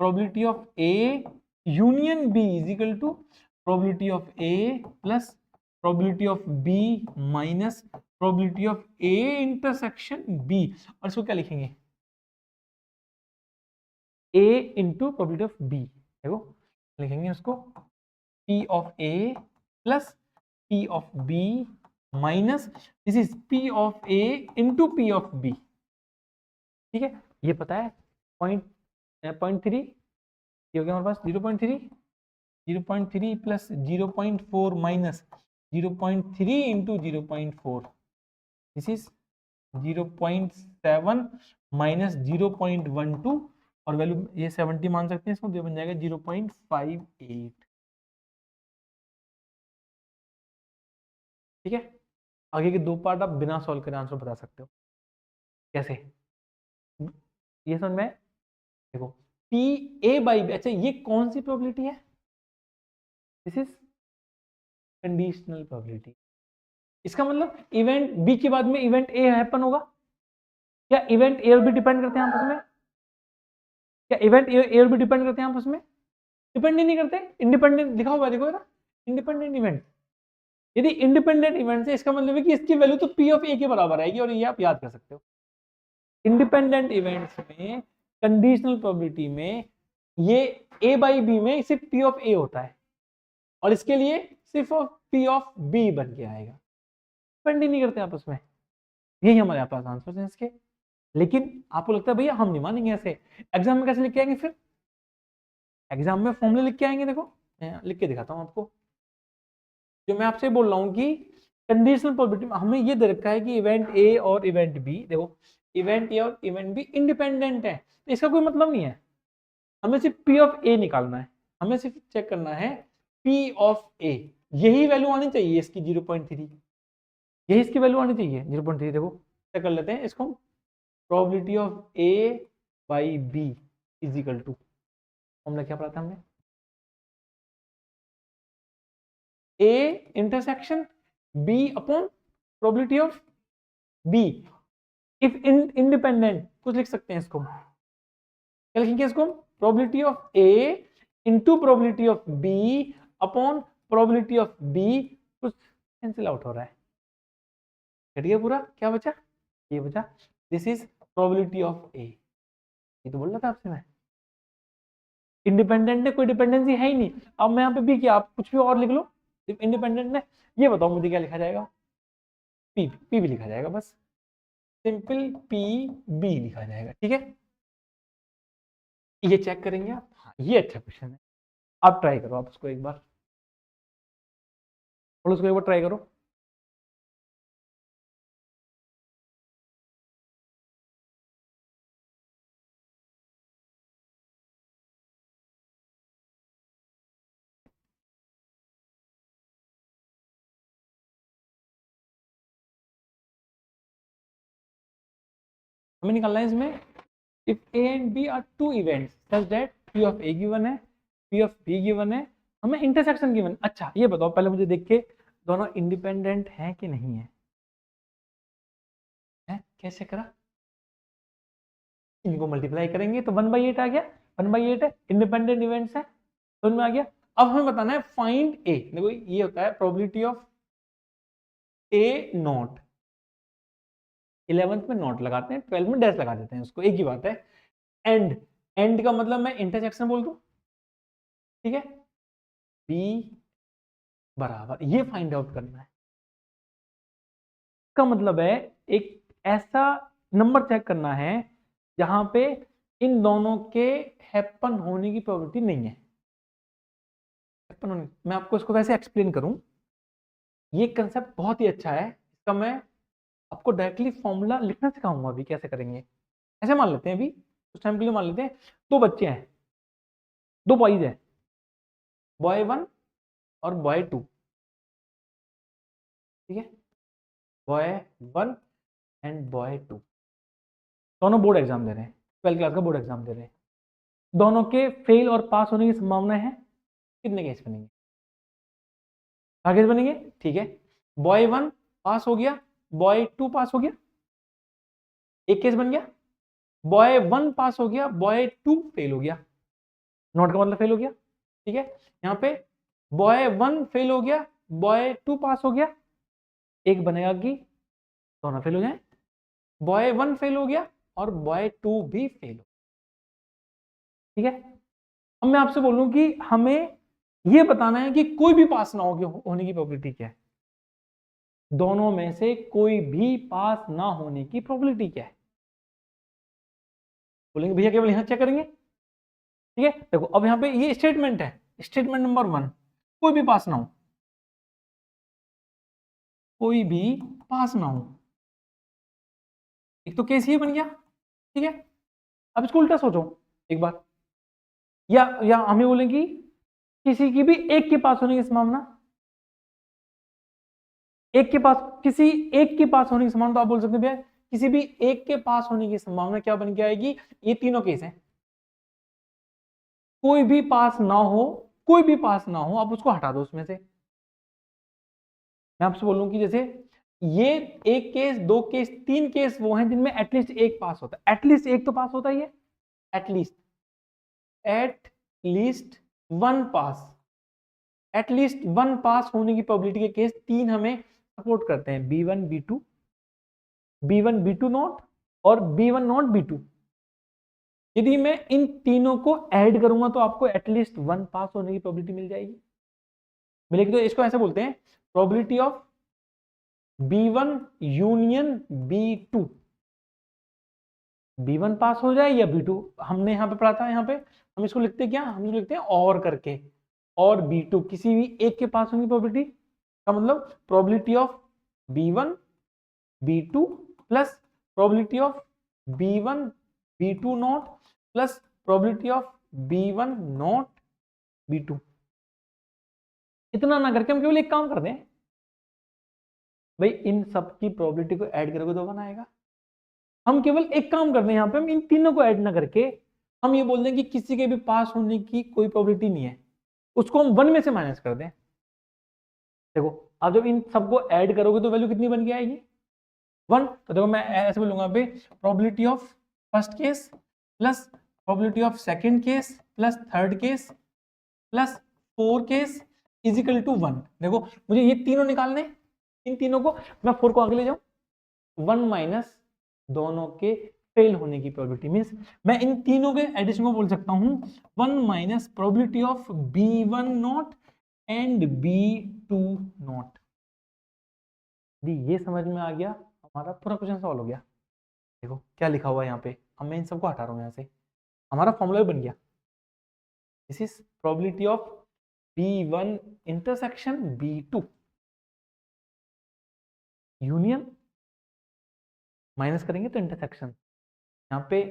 A: probability of A union B is equal to probability of A plus probability of B minus probability of A intersection B, और इसको क्या लिखेंगे a into probability of B, देखो लिखेंगे उसको p of a plus p of b minus this is p of a into p of b, ठीक है। ये पता है 0.3 ये हो गया हमारे पास 0.3 plus 0.4 minus 0.3 into 0.4, this is 0.7 minus 0.12 और वैल्यू ये 70 मान सकते हैं इसको, ये बन जाएगा 0.58, ठीक है। आगे के दो पार्ट आप बिना सॉल्व करे आंसर बता सकते हो, कैसे ये समझ में, देखो पी ए बाई बी, अच्छा ये कौन सी प्रोबेबिलिटी है, दिस इज कंडीशनल प्रोबेबिलिटी, इसका मतलब इवेंट बी के बाद में इवेंट ए हैपन होगा, क्या इवेंट ए और बी डिपेंड करते हैं आपस में, क्या इवेंट ए और बी डिपेंड करते हैं आपस में, डिपेंड ही नहीं करते, इंडिपेंडेंट लिखा हुआ है देखो ना, इंडिपेंडेंट इवेंट, यदि इंडिपेंडेंट इवेंट है इसका मतलब है कि इसकी वैल्यू तो पी ऑफ ए के बराबर आएगी, और ये आप याद कर सकते हो। इंडिपेंडेंट इवेंट्स में कंडीशनल प्रोबेबिलिटी में ये ए बाई बी में सिर्फ पी ऑफ ए होता है, और इसके लिए सिर्फ पी ऑफ बी बन के आएगा, डिपेंड ही नहीं करते आपस में, यही हमारे पास आंसर है इसके। लेकिन आपको लगता है भैया हम नहीं मानेंगे ऐसे, एग्जाम में कैसे लिख के आएंगे, फिर एग्जाम में फॉर्मूले लिख के आएंगे, देखो मैं लिख के दिखाता हूँ आपको, जो मैं आपसे बोल रहा हूँ कि कंडीशनल प्रोबेबिलिटी हमें ये दे रखा है कि इवेंट ए और इवेंट बी, देखो इवेंट ए और इवेंट बी इंडिपेंडेंट है, तो इसका कोई मतलब नहीं है, हमें सिर्फ पी ऑफ ए निकालना है, हमें सिर्फ चेक करना है पी ऑफ ए, यही वैल्यू आनी चाहिए इसकी 0.3, यही इसकी वैल्यू आनी चाहिए 0.3, देखो चेक कर लेते हैं इसको, probability of A by B is equal to, हमने क्या पढ़ा था हमने, A intersection B upon probability of B, if independent कुछ लिख सकते हैं इसको, क्या लिखेंगे इसको, probability of A into probability of B upon probability of B, कुछ कैंसिल आउट हो रहा है, कट गया पूरा, क्या बचा, ये बचा, दिस इज प्रोबेबिलिटी ऑफ ए, ये तो बोल रहा था आपसे मैं, इंडिपेंडेंट है, कोई डिपेंडेंसी है ही नहीं, अब मैं यहाँ पे बी किया, आप कुछ भी और लिख लो, इंडिपेंडेंट है, ये बताओ मुझे क्या लिखा जाएगा, पी पी भी लिखा जाएगा, बस सिंपल पी बी लिखा जाएगा, ठीक है। ये चेक करेंगे आप, हाँ ये अच्छा क्वेश्चन है, आप ट्राई करो, आप उसको एक बार, और उसको एक बार ट्राई करो, हमें निकालना है इसमें, if A and B are two events such that P of A given है, पी ऑफ बी गिवन है, हमें इंटरसेक्शन गिवन, अच्छा ये बताओ पहले मुझे देख के दोनों इंडिपेंडेंट हैं कि नहीं है, कैसे करा, इनको मल्टीप्लाई करेंगे तो 1/8 आ गया, 1/8 है, इंडिपेंडेंट इवेंट्स है, समझ में आ गया। अब हमें बताना है फाइंड ए। देखो ये होता है probability of A not, 11th में नॉट लगाते हैं, 12th में डैश लगा देते हैं, उसको एक ही बात है। एंड, एंड का मतलब मैं इंटरसेक्शन बोल दूं, ठीक है, बी बराबर, ये फाइंड आउट करना है। इसका मतलब है एक ऐसा नंबर चेक करना है जहां पे इन दोनों के हैपन होने की प्रोबेबिलिटी नहीं है। हैपन होने, मैं आपको इसको वैसे एक्सप्लेन करूं, ये कंसेप्ट बहुत ही अच्छा है, इसका मैं आपको डायरेक्टली फॉर्मूला लिखना सिखाऊंगा अभी कैसे करेंगे। ऐसे मान लेते हैं अभी उस टाइम के लिए, मान लेते हैं दो बच्चे हैं, दो बॉयज है, बॉय 1 और बॉय 2, ठीक है, बॉय 1 एंड बॉय 2, दोनों बोर्ड एग्जाम दे रहे हैं, 12th क्लास का बोर्ड एग्जाम दे रहे हैं। दोनों के फेल और पास होने की संभावना है, कितने केस बनेंगे, केस बनेंगे, ठीक है। बॉय 1 पास हो गया, बॉय 2 पास हो गया, एक केस बन गया। बॉय 1 पास हो गया, बॉय 2 फेल हो गया, नॉट का मतलब फेल हो गया, ठीक है। यहाँ पे बॉय 1 फेल हो गया, बॉय 2 पास हो गया, एक बनेगा कि दोनों फेल हो जाए, बॉय 1 फेल हो गया और बॉय 2 भी फेल हो, ठीक है। अब मैं आपसे बोलूं कि हमें यह बताना है कि कोई भी पास ना होने की प्रोबेबिलिटी क्या है, दोनों में से कोई भी पास ना होने की प्रोबेबिलिटी क्या है। बोलेंगे भैया केवल यहां चेक करेंगे, ठीक है। देखो अब यहां पे ये स्टेटमेंट है, स्टेटमेंट नंबर 1, कोई भी पास ना हो, कोई भी पास ना हो, एक तो केस ये बन गया, ठीक है। अब इसको उल्टा सोचो एक बार, या हमें बोलेंगे किसी की भी एक के पास होने की संभावना, एक के पास, किसी एक के पास होने की संभावना, तो आप बोल सकते हैं भैया किसी भी एक के पास होने की संभावना क्या बन के आएगी, ये तीनों केस हैं, कोई भी पास ना हो, कोई भी पास ना हो, आप उसको हटा दो उसमें से। मैं आपसे बोलूं कि जैसे ये एक केस, दो केस, तीन केस वो हैं जिनमें एटलीस्ट एक पास होता है, एटलीस्ट एक तो पास होता ही है, at least, at least one pass, at least one pass होने की प्रोबेबिलिटी के केस तीन हमें सपोर्ट करते हैं, B1 B2, B1 B2 not और B1 नॉट B2। यदि मैं इन तीनों को ऐड करूंगा तो आपको एटलीस्ट वन पास होने की प्रोबेबिलिटी मिल जाएगी, मिलेगी। तो इसको ऐसे बोलते हैं probability of B1 union B2, B1 पास हो जाए या B2, हमने यहाँ पे पढ़ा था, यहाँ पे हम इसको लिखते क्या, हम इसको लिखते हैं और करके, और B2 किसी भी एक के पास होने की प्रोबेबिलिटी का मतलब probability of B1 B2 plus probability of B1 B2 not plus probability of B1 not B2। इतना ना करके हम केवल एक काम कर दें भाई, इन सब की प्रोबेबिलिटी को ऐड करोगे तो 1 आएगा। हम केवल एक काम कर दें, यहाँ पे हम इन तीनों को ऐड ना करके हम ये बोल दें कि किसी के भी पास होने की कोई प्रोबेबिलिटी नहीं है, उसको हम 1 में से माइनस कर दें। देखो आप जब इन सबको ऐड करोगे तो वैल्यू कितनी बन के आएगी, 1। तो देखो मैं ऐसे बोलूंगा पे probability of first case plus probability of second case plus third case plus four case is equal to 1। देखो मुझे ये तीनों निकालने, इन तीनों को मैं 4 को आगे ले जाऊं, 1 माइनस दोनों के फेल होने की प्रोबेबिलिटी, मींस मैं इन तीनों के एडिशन को बोल सकता हूं 1 minus probability of B1 not and B2 not. ये समझ में आ गया, हमारा पूरा क्वेश्चन सॉल्व हो गया। देखो क्या लिखा हुआ है यहाँ पे, अब मैं इन सबको हटा रहा हूँ यहाँ से, हमारा फॉर्मूला बन गया, this is probability of B1 intersection B2 union, minus करेंगे तो इंटरसेक्शन, यहाँ पे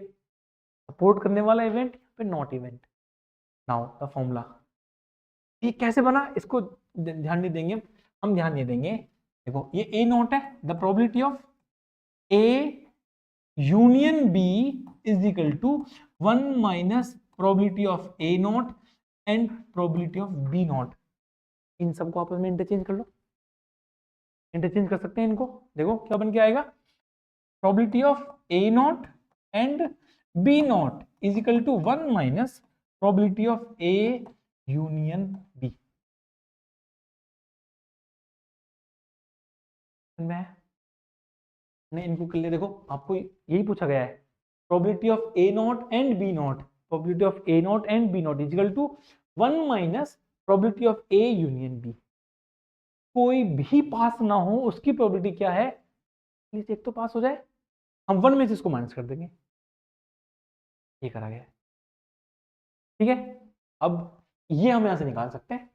A: सपोर्ट करने वाला इवेंट, यहाँ पे not event. Now the formula, ये कैसे बना इसको ध्यान नहीं देंगे, हम ध्यान नहीं देंगे। देखो ये A नॉट है, the probability of A union B is equal to 1 minus probability of A not and probability of B not. इन सबको आपस में इंटरचेंज कर लो, इंटरचेंज कर सकते हैं इनको। देखो क्या बन के आएगा, probability of A not and B not is equal to 1 minus probability of A union B. मैंने इनको कर लिया। देखो आपको यही पूछा गया है, probability of A not and B not, probability of A not and B not is equal to 1 minus probability of A union B. कोई भी पास ना हो उसकी प्रोबेबिलिटी क्या है, प्लीज एक तो पास हो जाए, हम 1 में से इसको माइनस कर देंगे, ये करा गया। ठीक है, अब ये हम यहां से निकाल सकते हैं,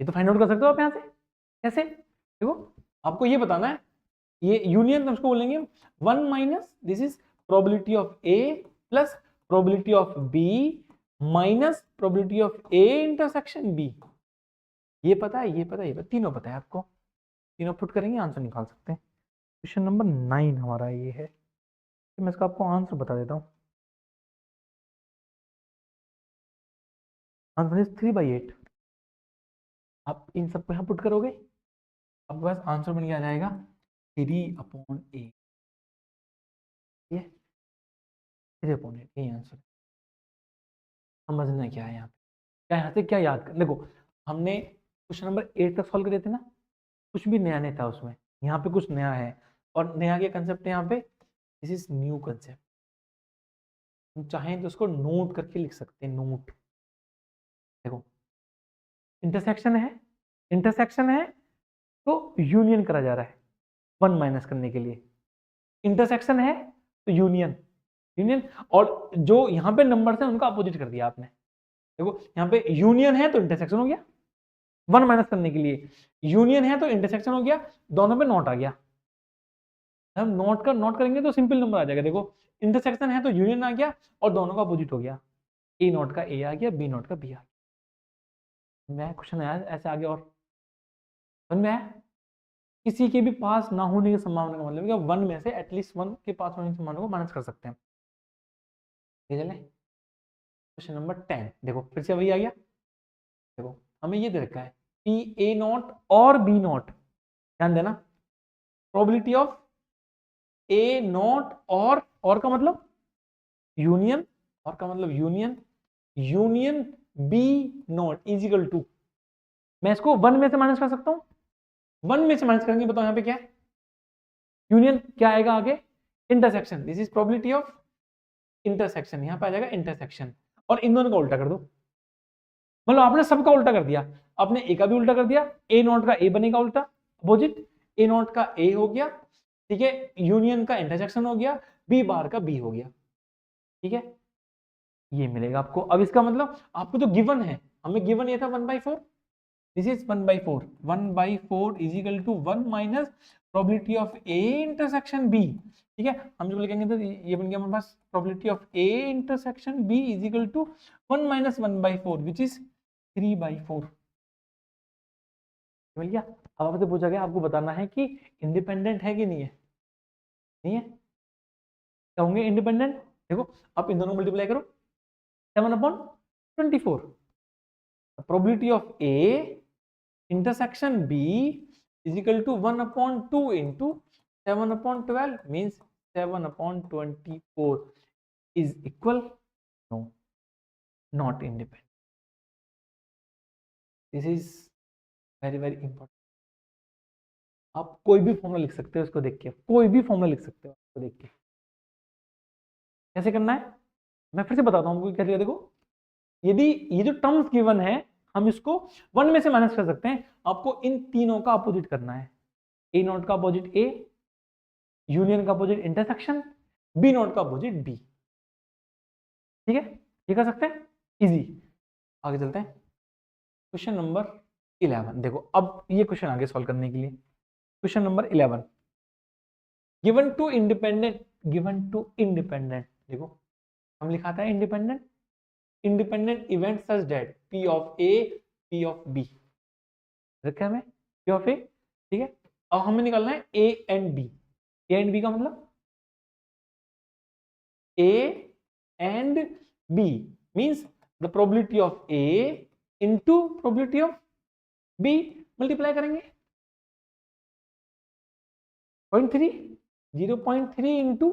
A: ये तो फाइंड आउट कर सकते हो आप यहां से। कैसे? देखो आपको ये बताना है, ये यूनियन तो उसको बोलेंगे 1 minus this is probability of A plus probability of B minus probability of A intersection B. ये पता है, ये पता है, ये पता, तीनों पता है आपको, तीनों पुट करेंगे आंसर निकाल सकते हैं। क्वेश्चन नंबर 9 हमारा ये है, तो मैं इसका आपको आंसर बता देता हूँ। Answer is 3/8। आप इन सबको यहाँ पुट करोगे, आपके पास आंसर बन के आ जाएगा 3/8। ये 3/8 यही आंसर। समझना क्या है यहाँ पे, क्या यहाँ से क्या याद कर, देखो हमने क्वेश्चन नंबर 8 तक सॉल्व कर दिए थे ना, कुछ भी नया नहीं था उसमें, यहाँ पे कुछ नया है, और नया क्या कंसेप्ट है यहाँ पे, दिस इज न्यू कंसेप्ट। हम चाहें तो उसको नोट करके लिख सकते हैं, नोट। देखो इंटरसेक्शन है, इंटरसेक्शन है तो यूनियन करा जा रहा है 1 माइनस करने के लिए, इंटरसेक्शन है तो यूनियन, यूनियन, और जो यहाँ पे नंबर्स हैं उनका अपोजिट कर दिया आपने। देखो यहाँ पे यूनियन है तो इंटरसेक्शन हो गया 1 माइनस करने के लिए, यूनियन है तो इंटरसेक्शन हो गया, दोनों पे नॉट आ गया। हम नोट करेंगे तो सिंपल नंबर आ जाएगा। देखो इंटरसेक्शन है तो यूनियन आ गया और दोनों का अपोजिट हो गया, ए नॉट का ए आ गया, बी नॉट का बी आ गया। मैं क्वेश्चन आया ऐसे आगे, और समझ में आया? किसी के भी पास ना होने की संभावना का मतलब है 1 में से एटलीस्ट 1 के पास होने की संभावना को माइनस कर सकते हैं। चले क्वेश्चन नंबर 10, देखो फिर से वही आ गया। देखो हमें ये दे रखा है पी ए नॉट और बी नॉट, ध्यान देना, प्रोबेबिलिटी ऑफ ए नॉट और का मतलब यूनियन, और का मतलब union, union B not is equal to, मैं इसको 1 में से माइनस कर सकता हूं, 1 में से माइनस करेंगे, बताओ यहाँ पे क्या है, यूनियन क्या आएगा आगे, intersection, this is probability of intersection, यहाँ पे आ जाएगा इंटरसेक्शन, और इन दोनों का उल्टा कर दो। मतलब आपने सबका उल्टा कर दिया, आपने ए का भी उल्टा कर दिया, ए नॉट का ए बनेगा उल्टा अपोजिट, ए नॉट का ए हो गया, ठीक है, यूनियन का इंटरसेक्शन हो गया, बी बार का बी हो गया, ठीक है, ये मिलेगा आपको। अब इसका मतलब आपको जो गिवन है, हमें गिवन ये था 1/4, this is 1/4, 1/4 is equal to 1 minus probability of A intersection B, ठीक है, हम जो लिखेंगे तो ये बन गया हमारे पास probability of A intersection B is equal to 1 minus 1/4 which is 3/4। मिल गया। अब आपसे पूछा गया आपको बताना है कि इंडिपेंडेंट है कि नहीं है, नहीं है, क्या होंगे इंडिपेंडेंट, देखो आप इन दोनों को मल्टीप्लाई करो, 7/24, probability of A intersection B is equal to 1/2 into 7/12 means 7/24 is equal, no, not independent. This is very very important. आप कोई भी फॉर्मूला लिख सकते हो इसको देख के, कोई भी फॉर्मूला लिख सकते हो इसको देख के। कैसे करना है मैं फिर से बताता हूँ, कैसे, देखो यदि ये जो टर्म्स गिवन है हम इसको 1 में से माइनस कर सकते हैं, आपको इन तीनों का अपोजिट करना है, ए नॉट का अपोजिट ए, यूनियन का अपोजिट इंटरसेक्शन, बी नॉट का अपोजिट बी, ठीक है, ये कर सकते हैं इजी। आगे चलते हैं क्वेश्चन नंबर 11, देखो अब ये क्वेश्चन आगे सॉल्व करने के लिए, question number 11, given two independent, given two independent, देखो हम लिखा था independent, independent event such that P of A, P of B, रखा है हमें P ऑफ A, ठीक है, अब हमें निकालना है A and B, A and B का मतलब A and B means the probability of A into probability of B, multiply करेंगे 0.3 0.3 इंटू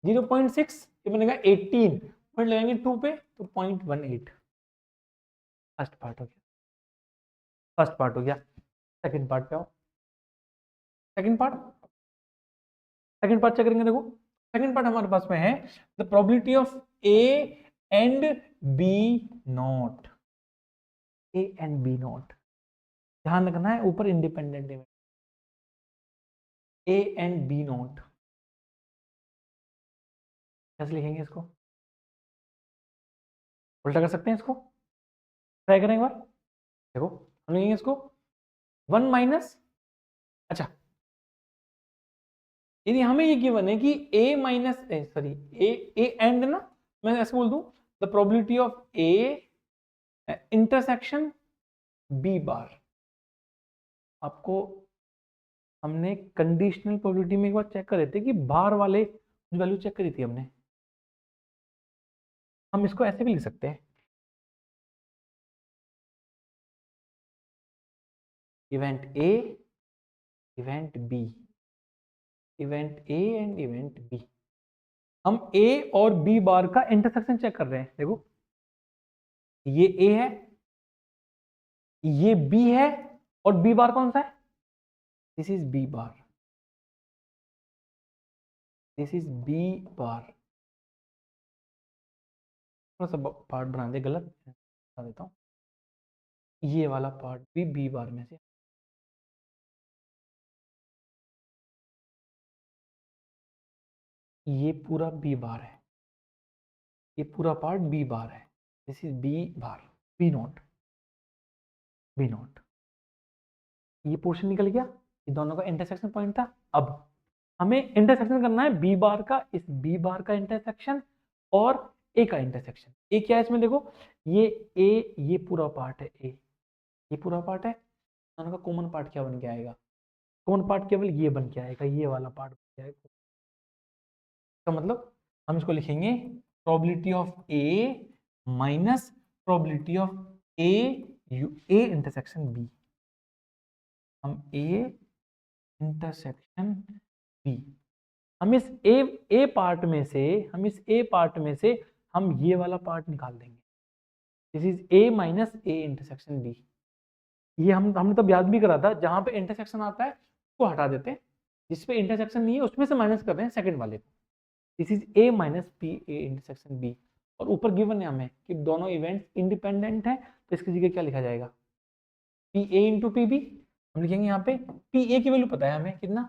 A: 0.6 ये बनेगा 18, पॉइंट लगाएंगे 2 पे तो 0.18। फर्स्ट पार्ट हो गया, फर्स्ट पार्ट हो गया। सेकंड पार्ट पे आओ। Second part, second part check करेंगे। देखो सेकंड पार्ट हमारे पास में है the probability of A and B not. A and B not, ध्यान रखना है ऊपर इंडिपेंडेंट है। ए एंड बी नॉट कैसे लिखेंगे इसको? उल्टा कर सकते हैं इसको, ट्राई करें एक बार। देखो हम लिखेंगे इसको 1 माइनस, अच्छा यदि हमें ये गिवन है कि a minus sorry A and ना, मैं ऐसे बोल दूं the probability of A intersection B bar. आपको हमने कंडीशनल प्रोबेबिलिटी में एक बार चेक कर रहे थे कि बार वाले वैल्यू चेक करी थी हमने। हम इसको ऐसे भी लिख सकते हैं, event A, event B, event A and event B. हम ए और बी बार का इंटरसेक्शन चेक कर रहे हैं। देखो ये ए है, ये बी है, और बी बार कौन सा है? This is B bar, this is B bar. थोड़ा सा पार्ट बना दे, गलत बता देता हूं। ये वाला पार्ट भी बी बार में से, ये पूरा बी बार है, ये पूरा पार्ट बी बार है। This is B bar, B not, B not. ये पोर्शन निकल गया, ये दोनों का इंटरसेक्शन पॉइंट था। अब हमें इंटरसेक्शन करना है बी बार का, इस बी बार का इंटरसेक्शन और ए का इंटरसेक्शन। ए क्या है इसमें? देखो ये ए, ये पूरा पार्ट है ए, ये पूरा पार्ट है, दोनों का कॉमन पार्ट क्या बन के आएगा? कॉमन पार्ट केवल ये बन के आएगा, ये वाला पार्ट बन के आएगा। तो मतलब हम इसको लिखेंगे probability of A minus probability of A intersection B. हम ए इंटरसेक्शन बी, हम इस ए पार्ट में से, हम इस ए पार्ट में से हम ये वाला पार्ट निकाल देंगे। This is A minus A intersection B. ये हमने तब याद भी करा था, जहां पे इंटरसेक्शन आता है उसको हटा देते हैं, जिस पे इंटरसेक्शन नहीं है उसमें से माइनस कर रहे हैं सेकंड वाले को। This is A minus P A intersection B, और ऊपर गिवन है हमें कि दोनों इवेंट्स इंडिपेंडेंट हैं, तो इसकी जगह क्या लिखा जाएगा? P A into P B. हम लिखेंगे यहाँ पे पी ए की वैल्यू पता है हमें कितना,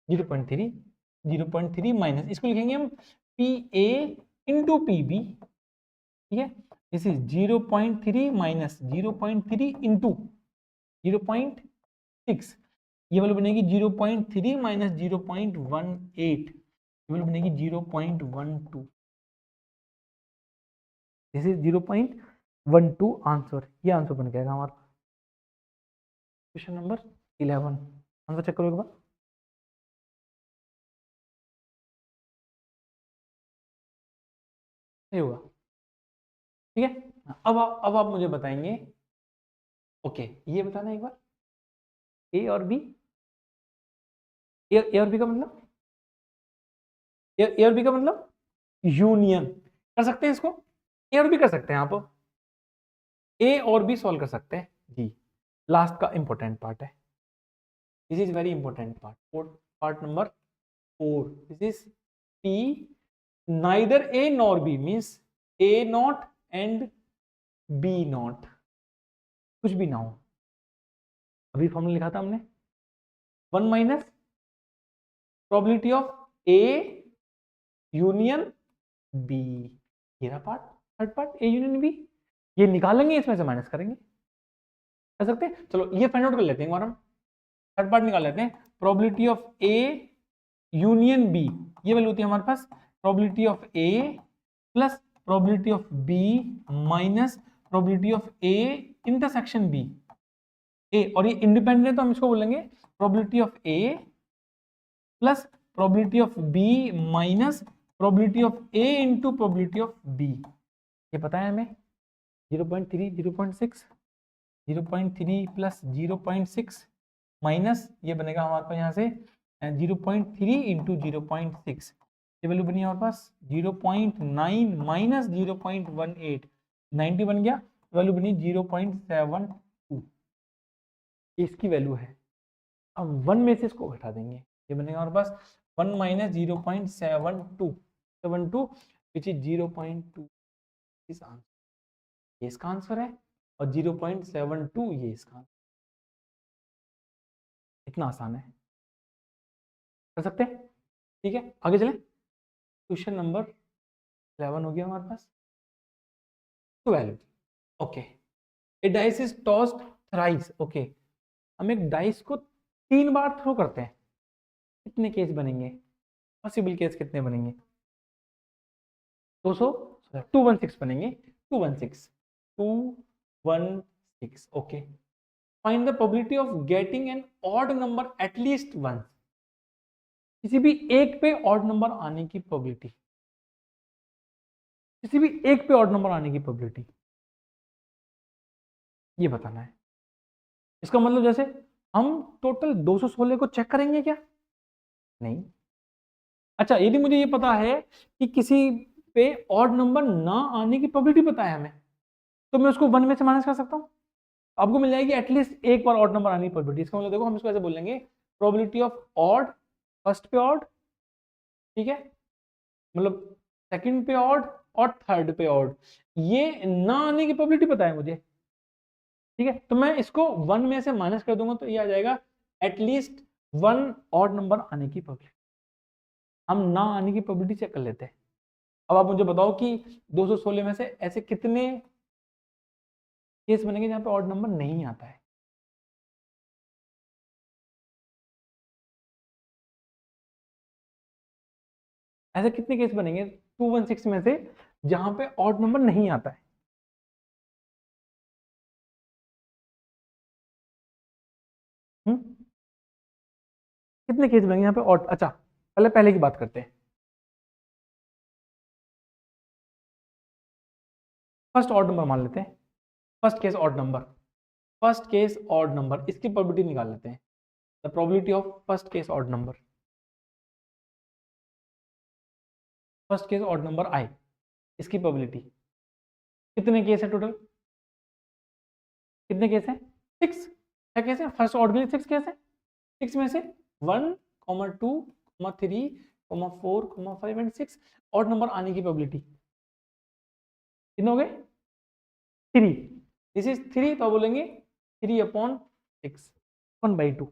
A: 0.3, 0.3 माइनस इसको लिखेंगे हम P A into P B. ठीक है, दिस इज 0.3 माइनस 0.3 इंटू 0.6, ये वाली बनेगी 0.3 माइनस 0.18, ये वाली बनेगी 0.12। This is 0.12 answer. ये आंसर बन जाएगा हमारा क्वेश्चन नंबर 11। आंसर चेक करो एक बार। ये होगा, ठीक है। अब आप मुझे बताएंगे, ओके ये बताना एक बार, ए और बी, ए और बी का मतलब, ए और बी का मतलब यूनियन। कर सकते हैं इसको, ए और बी कर सकते हैं आप, ए और बी सॉल्व कर सकते हैं जी। लास्ट का इंपॉर्टेंट पार्ट है, this is very important part, part number 4। This is P neither A nor B, means A not and B not, कुछ भी ना हो। अभी फॉर्मूला लिखा था हमने, 1 minus probability of A union B. ये रहा part, third part A union B. ये निकालेंगे, इसमें से माइनस करेंगे, कर सकते हैं। चलो ये फाइंड आउट कर लेते हैं एक बार, हम थर्ड पार्ट निकाल लेते हैं। Probability of A union B, ये वैल्यू होती है हमारे पास probability of A plus probability of B minus probability of A intersection B. ए और ये इंडिपेंडेंट है तो हम इसको बोलेंगे probability of A plus probability of B minus probability of A into probability of B. ये पता है हमें 0.3, 0.6, 0.3 प्लस 0.6 माइनस ये बनेगा हमारे पास यहाँ से 0.3 इंटू 0.6, ये वैल्यू बनी हमारे पास 0.9 माइनस 0.18, 90 बन गया, वैल्यू बनी 0.72, इसकी वैल्यू है। अब 1 में से इसको घटा देंगे, ये बनेगा हमारे पास 1 माइनस 0.72 विच इज 0.2, इस आंसर, ये इसका आंसर है, और 0.72 ये इसका आंसर। इतना आसान है, कर सकते हैं। ठीक है, आगे चलें। क्वेश्चन नंबर 11 हो गया हमारे पास। 12, okay, A dice is tossed thrice, okay, हम एक डाइस को 3 बार थ्रो करते हैं, कितने केस बनेंगे, पॉसिबल केस कितने बनेंगे, 216 बनेंगे, 216, okay. Find the probability of getting an odd number at least once, किसी भी एक पे ऑड नंबर आने की प्रोबेबिलिटी, किसी भी एक पे ऑड नंबर आने की प्रोबेबिलिटी, ये बताना है। इसका मतलब जैसे हम टोटल 216 को चेक करेंगे क्या, नहीं। अच्छा, यदि मुझे ये पता है कि किसी पे ऑड नंबर ना आने की प्रोबेबिलिटी पता है हमें, तो मैं उसको 1 में से माइनस कर सकता हूं, आपको मिल जाएगी एटलीस्ट एक बार ऑड नंबर आने की प्रोबेबिलिटी। इसका मतलब देखो, हम इसको ऐसे बोलेंगे, प्रोबेबिलिटी ऑफ ऑड, फर्स्ट पे ऑड, ठीक है, मतलब सेकंड पे ऑड और थर्ड पे ऑड, ये ना आने की प्रोबेबिलिटी पता है मुझे, ठीक है। तो मैं इसको 1 में से माइनस कर दूंगा, तो ये आ जाएगा एटलीस्ट 1 ऑड नंबर आने की प्रोबेबिलिटी। हम ना आने की प्रोबेबिलिटी चेक कर लेते हैं। अब आप मुझे बताओ कि 216 में से ऐसे कितने केस बनेंगे जहां पे ऑड नंबर नहीं आता है। ऐसे कितने केस बनेंगे 216 में से जहां पे ऑड नंबर नहीं आता है। कितने केस बनेंगे यहाँ पे ऑड, अच्छा पहले पहले की बात करते हैं। फर्स्ट ऑड नंबर मान लेते हैं, first case odd number, first case odd number, इसकी प्रोबेबिलिटी निकाल लेते हैं। The probability of first case odd number, first case odd number आई, इसकी प्रोबेबिलिटी, कितने केस है टोटल, कितने केस है, 6, क्या केस है, फर्स्ट ऑड के लिए 6 केस है, 6 में से 1, 2, 3, 4, 5 एंड 6 ऑड नंबर आने की प्रोबेबिलिटी कितने हो गए, 3, दिस इज 3, तो बोलेंगे 3/6, 1/2,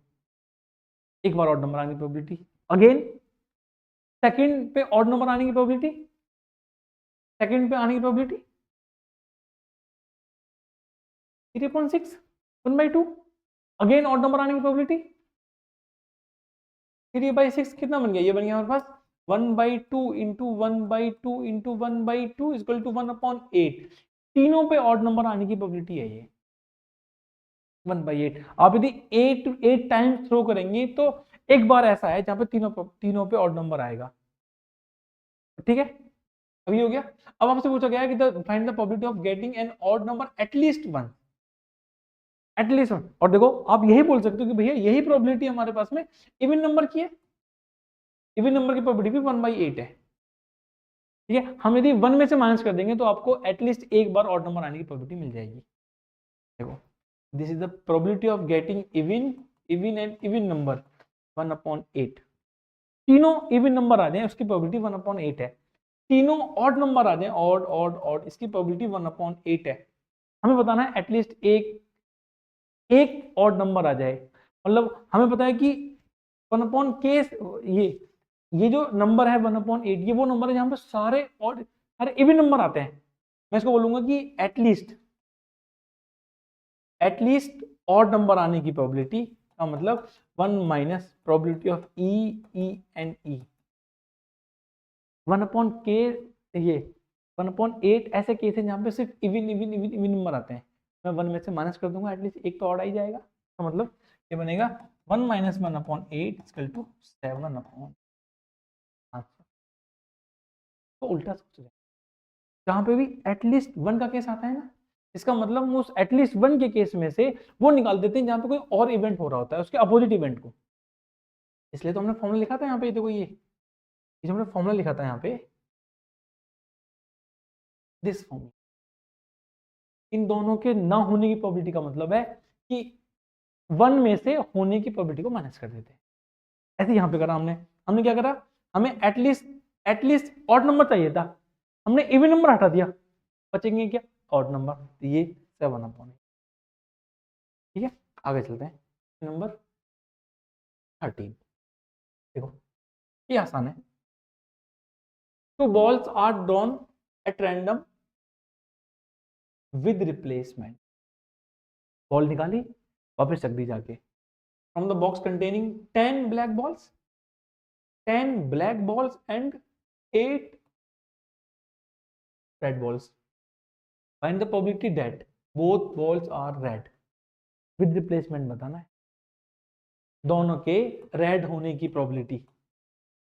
A: एक बार ऑड नंबर आने की प्रोबेबिलिटी। अगेन सेकंड पे ऑड नंबर आने की प्रोबेबिलिटी, सेकंड पे आने की प्रोबेबिलिटी 3/6, 1/2, अगेन ऑड नंबर आने की प्रोबेबिलिटी 3/6, कितना बन गया, ये बन गया हमारे पास 1/2 इंटू 1/2 इंटू 1/2 इक्वल टू 1/8, तीनों पे ऑड नंबर आने की प्रोबेबिलिटी है ये 1/8। आप यदि 8 टाइम्स थ्रो करेंगे तो एक बार ऐसा है जहां पे तीनों पे ऑड नंबर आएगा, ठीक है। अभी हो गया। अब आपसे पूछा गया है कि find the probability of getting an odd number at least 1, at least 1, और देखो आप यही बोल सकते हो कि भैया यही प्रोबेबिलिटी हमारे पास में इवन नंबर की है, इवन नंबर की प्रोबेबिलिटी भी 1/8 है, ठीक है। हम यदि 1 में से माइनस कर देंगे तो आपको एटलीस्ट एक बार ऑड नंबर आने की प्रोबेबिलिटी मिल जाएगी। देखो, this is the probability of getting even and even number 1/8, तीनों इवन नंबर आ जाए उसकी प्रोबेबिलिटी 1/8 है, तीनों ऑड नंबर आ जाए, ऑड ऑड ऑड, इसकी प्रोबेबिलिटी 1/8 है। हमें बताना है एटलीस्ट एक ऑड नंबर आ जाए, मतलब हमें पता है कि 1/केस, ये जो नंबर है 1/8, ये वो नंबर है जहां पे सारे ऑड, सारे इवन नंबर आते हैं। मैं इसको बोलूंगा कि एटलीस्ट ऑड नंबर आने की प्रोबेबिलिटी का मतलब 1 minus probability of E and E 1/k, ये 1/8 ऐसे केस है जहां पे सिर्फ इवन नंबर आते हैं। मैं 1 में से माइनस कर दूंगा, एटलीस्ट एक तो ऑड आ ही जाएगा, तो मतलब ये बनेगा 1 माइनस 1/8 इक्वल टू 7/, तो उल्टा सोच रहे हैं, जहां पे भी एटलीस्ट 1 का केस आता है ना, इसका मतलब हम उस एटलीस्ट 1 के केस में से वो निकाल देते हैं जहां पे कोई और इवेंट हो रहा होता है, उसके अपोजिट इवेंट को, इसलिए तो हमने फॉर्मूला लिखा था यहाँ पे, देखो ये जो हमने फॉर्मूला लिखा था यहाँ पे, दिस फॉर्मूला, इन दोनों के ना होने की प्रोबेबिलिटी का मतलब है कि 1 में से होने की प्रोबेबिलिटी को माइनस कर देते हैं। ऐसे यहाँ पे करा हमने, हमने क्या करा, हमें एटलीस्ट ऑड नंबर चाहिए था, हमने इवन नंबर हटा दिया, बचेंगे क्या, ऑड नंबर, तो ये 7/8। ठीक है, आगे चलते हैं, नंबर 13। देखो ये आसान है, 2 balls are drawn at random with replacement, ball निकाली वापस रख दी जाके, from the box containing 10 black balls and 8 red balls, find the probability that both balls are red, with replacement बताना है, दोनों के रेड होने की प्रोबेबिलिटी,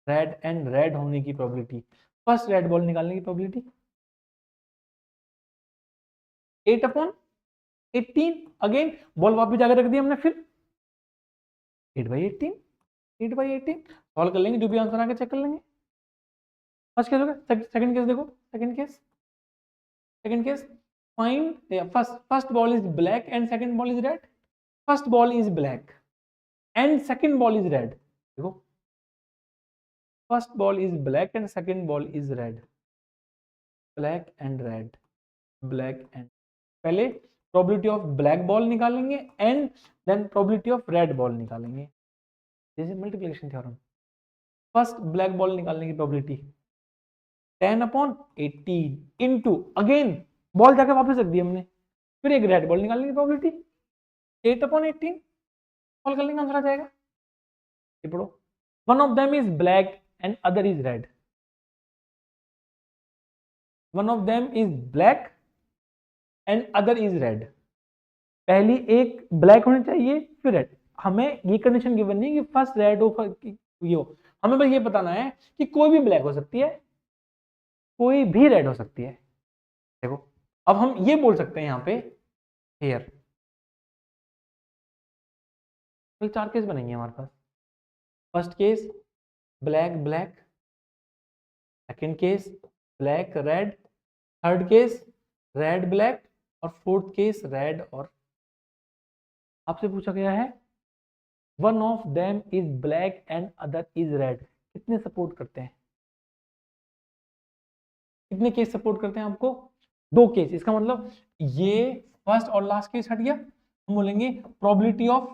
A: रेड एंड रेड होने की प्रोबेबिलिटी, फर्स्ट रेड बॉल निकालने की प्रोबेबिलिटी 8/18, अगेन बॉल वापस जाकर रख दी हमने, फिर 8/18 सॉल्व कर लेंगे, जो भी आंसर आगे चेक कर लेंगे। फर्स्ट केस होगा, सेकंड केस देखो, second case find first ball is black and second ball is red, first ball is black and second ball is red, देखो first ball is black and second ball is red, black and red, black and, पहले प्रोबेबिलिटी ऑफ ब्लैक बॉल निकालेंगे and then probability of red ball निकालेंगे, जैसे multiplication theorem. First black ball निकालने की प्रोबेबिलिटी 10/18 इंटू, अगेन बॉल जाके वापस रख दी हमने, फिर एक रेड बॉल निकालने की प्रोबेबिलिटी 8/18, सॉल्व कर लेंगे, आंसर आ जाएगा। ये पढ़ो, one of them is black and other is red, one of them is black and other is red, पहली एक ब्लैक होनी चाहिए फिर रेड, हमें ये कंडीशन गिवन नहीं कि फर्स्ट रेड हो ये हो, हमें बस ये बताना है कि कोई भी ब्लैक हो सकती है, कोई भी रेड हो सकती है। देखो अब हम ये बोल सकते हैं यहाँ पे हेयर, तो 4 केस बनेंगे हमारे पास, first case black black, second case black red, third case red black, और फोर्थ केस रेड और, आपसे पूछा गया है one of them is black and other is red, कितने सपोर्ट करते हैं, कितने केस सपोर्ट करते हैं आपको, 2 केस, इसका मतलब ये फर्स्ट और लास्ट केस हट गया, हम बोलेंगे प्रोबेबिलिटी ऑफ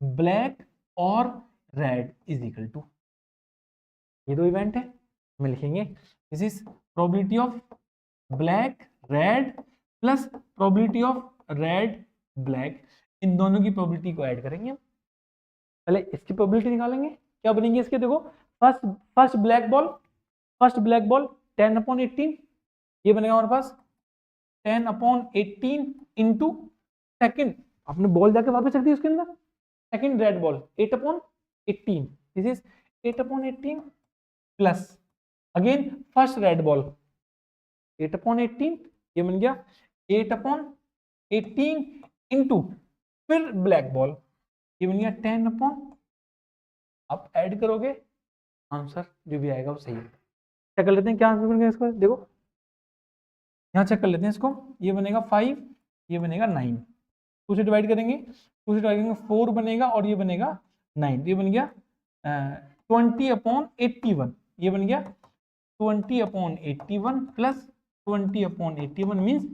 A: ब्लैक और रेड इज इक्वल टू, ये 2 इवेंट है, हमें लिखेंगे this is probability of black red plus probability of red black, इन दोनों की प्रोबेबिलिटी को ऐड करेंगे, पहले इसकी प्रोबेबिलिटी निकालेंगे, क्या बनेंगे इसके, देखो फर्स्ट ब्लैक बॉल 10/18, ये बनेगा हमारे पास 10/18 इंटू सेकेंड, आपने बॉल जाके वापस रख दी उसके अंदर, second red ball 8/18, this is 8/18 plus again first red ball 8/18, ये बन गया 8/18 इंटू फिर ब्लैक बॉल, ये बन गया 10/, आप ऐड करोगे आंसर जो भी आएगा वो सही है। चेक कर लेते हैं क्या आंसर बनेगा इसका, देखो यहाँ चेक कर लेते हैं इसको, ये बनेगा 5, ये बनेगा 9, 2 से डिवाइड करेंगे, 2 से डिवाइड करेंगे 4 बनेगा और ये बनेगा 9, ये बन गया 20/81, ये बन गया 20/81 प्लस 20/81 मीन्स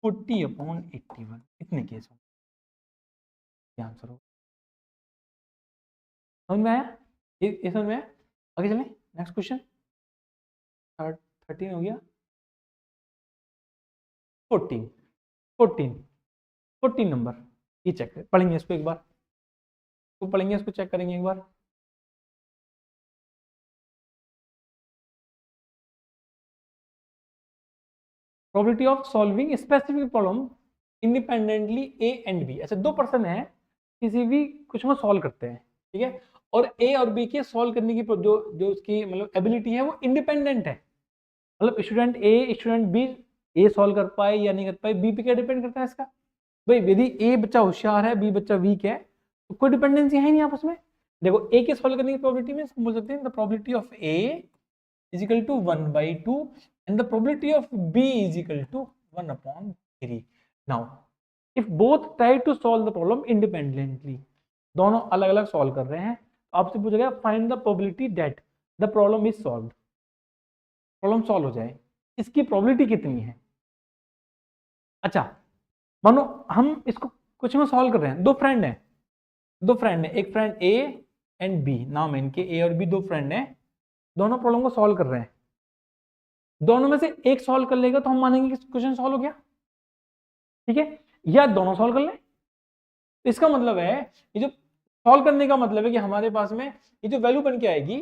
A: 40/81, इतने केस हो, आंसर हो, समझ में आया, ये समझ में आया, आगे चलें, नेक्स्ट क्वेश्चन 13 हो गया, 14 नंबर, ये चेक पढ़ेंगे इसको एक बार, तो पढ़ेंगे इसको, चेक करेंगे एक बार, probability of solving specific problem independently A and B, अच्छा 2 पर्सन है किसी भी कुछ में सॉल्व करते हैं, ठीक है, और ए और बी के सॉल्व करने की जो उसकी मतलब एबिलिटी है वो इंडिपेंडेंट है, मतलब student A student B A solve कर पाए या नहीं कर पाए, बी पे क्या डिपेंड करता है इसका, भाई यदि ए बच्चा होशियार है बी बच्चा वीक है तो कोई डिपेंडेंसी है नहीं आपस में, देखो ए के सॉल्व करने की प्रोबेबिलिटी में इसको बोल सकते हैं the probability of A is equal to 1/2 and the probability of B is equal to 1/3। Now if both try to solve the problem independently, दोनों अलग अलग सॉल्व कर रहे हैं, आपसे पूछा गया find the probability that the problem is solved, problem solve हो जाए, इसकी प्रोबेबिलिटी कितनी है। अच्छा, मानो हम इसको कुछ में सॉल्व कर रहे हैं, दो फ्रेंड है, एक फ्रेंड ए एंड बी, नाम है इनके ए और बी, दो फ्रेंड हैं, दोनों प्रॉब्लम को सॉल्व कर रहे हैं, दोनों में से एक सॉल्व कर लेगा तो हम मानेंगे कि क्वेश्चन सॉल्व हो गया, ठीक है, या दोनों सॉल्व कर ले। इसका मतलब है ये जो सॉल्व करने का मतलब है कि हमारे पास में ये जो वैल्यू बन के आएगी,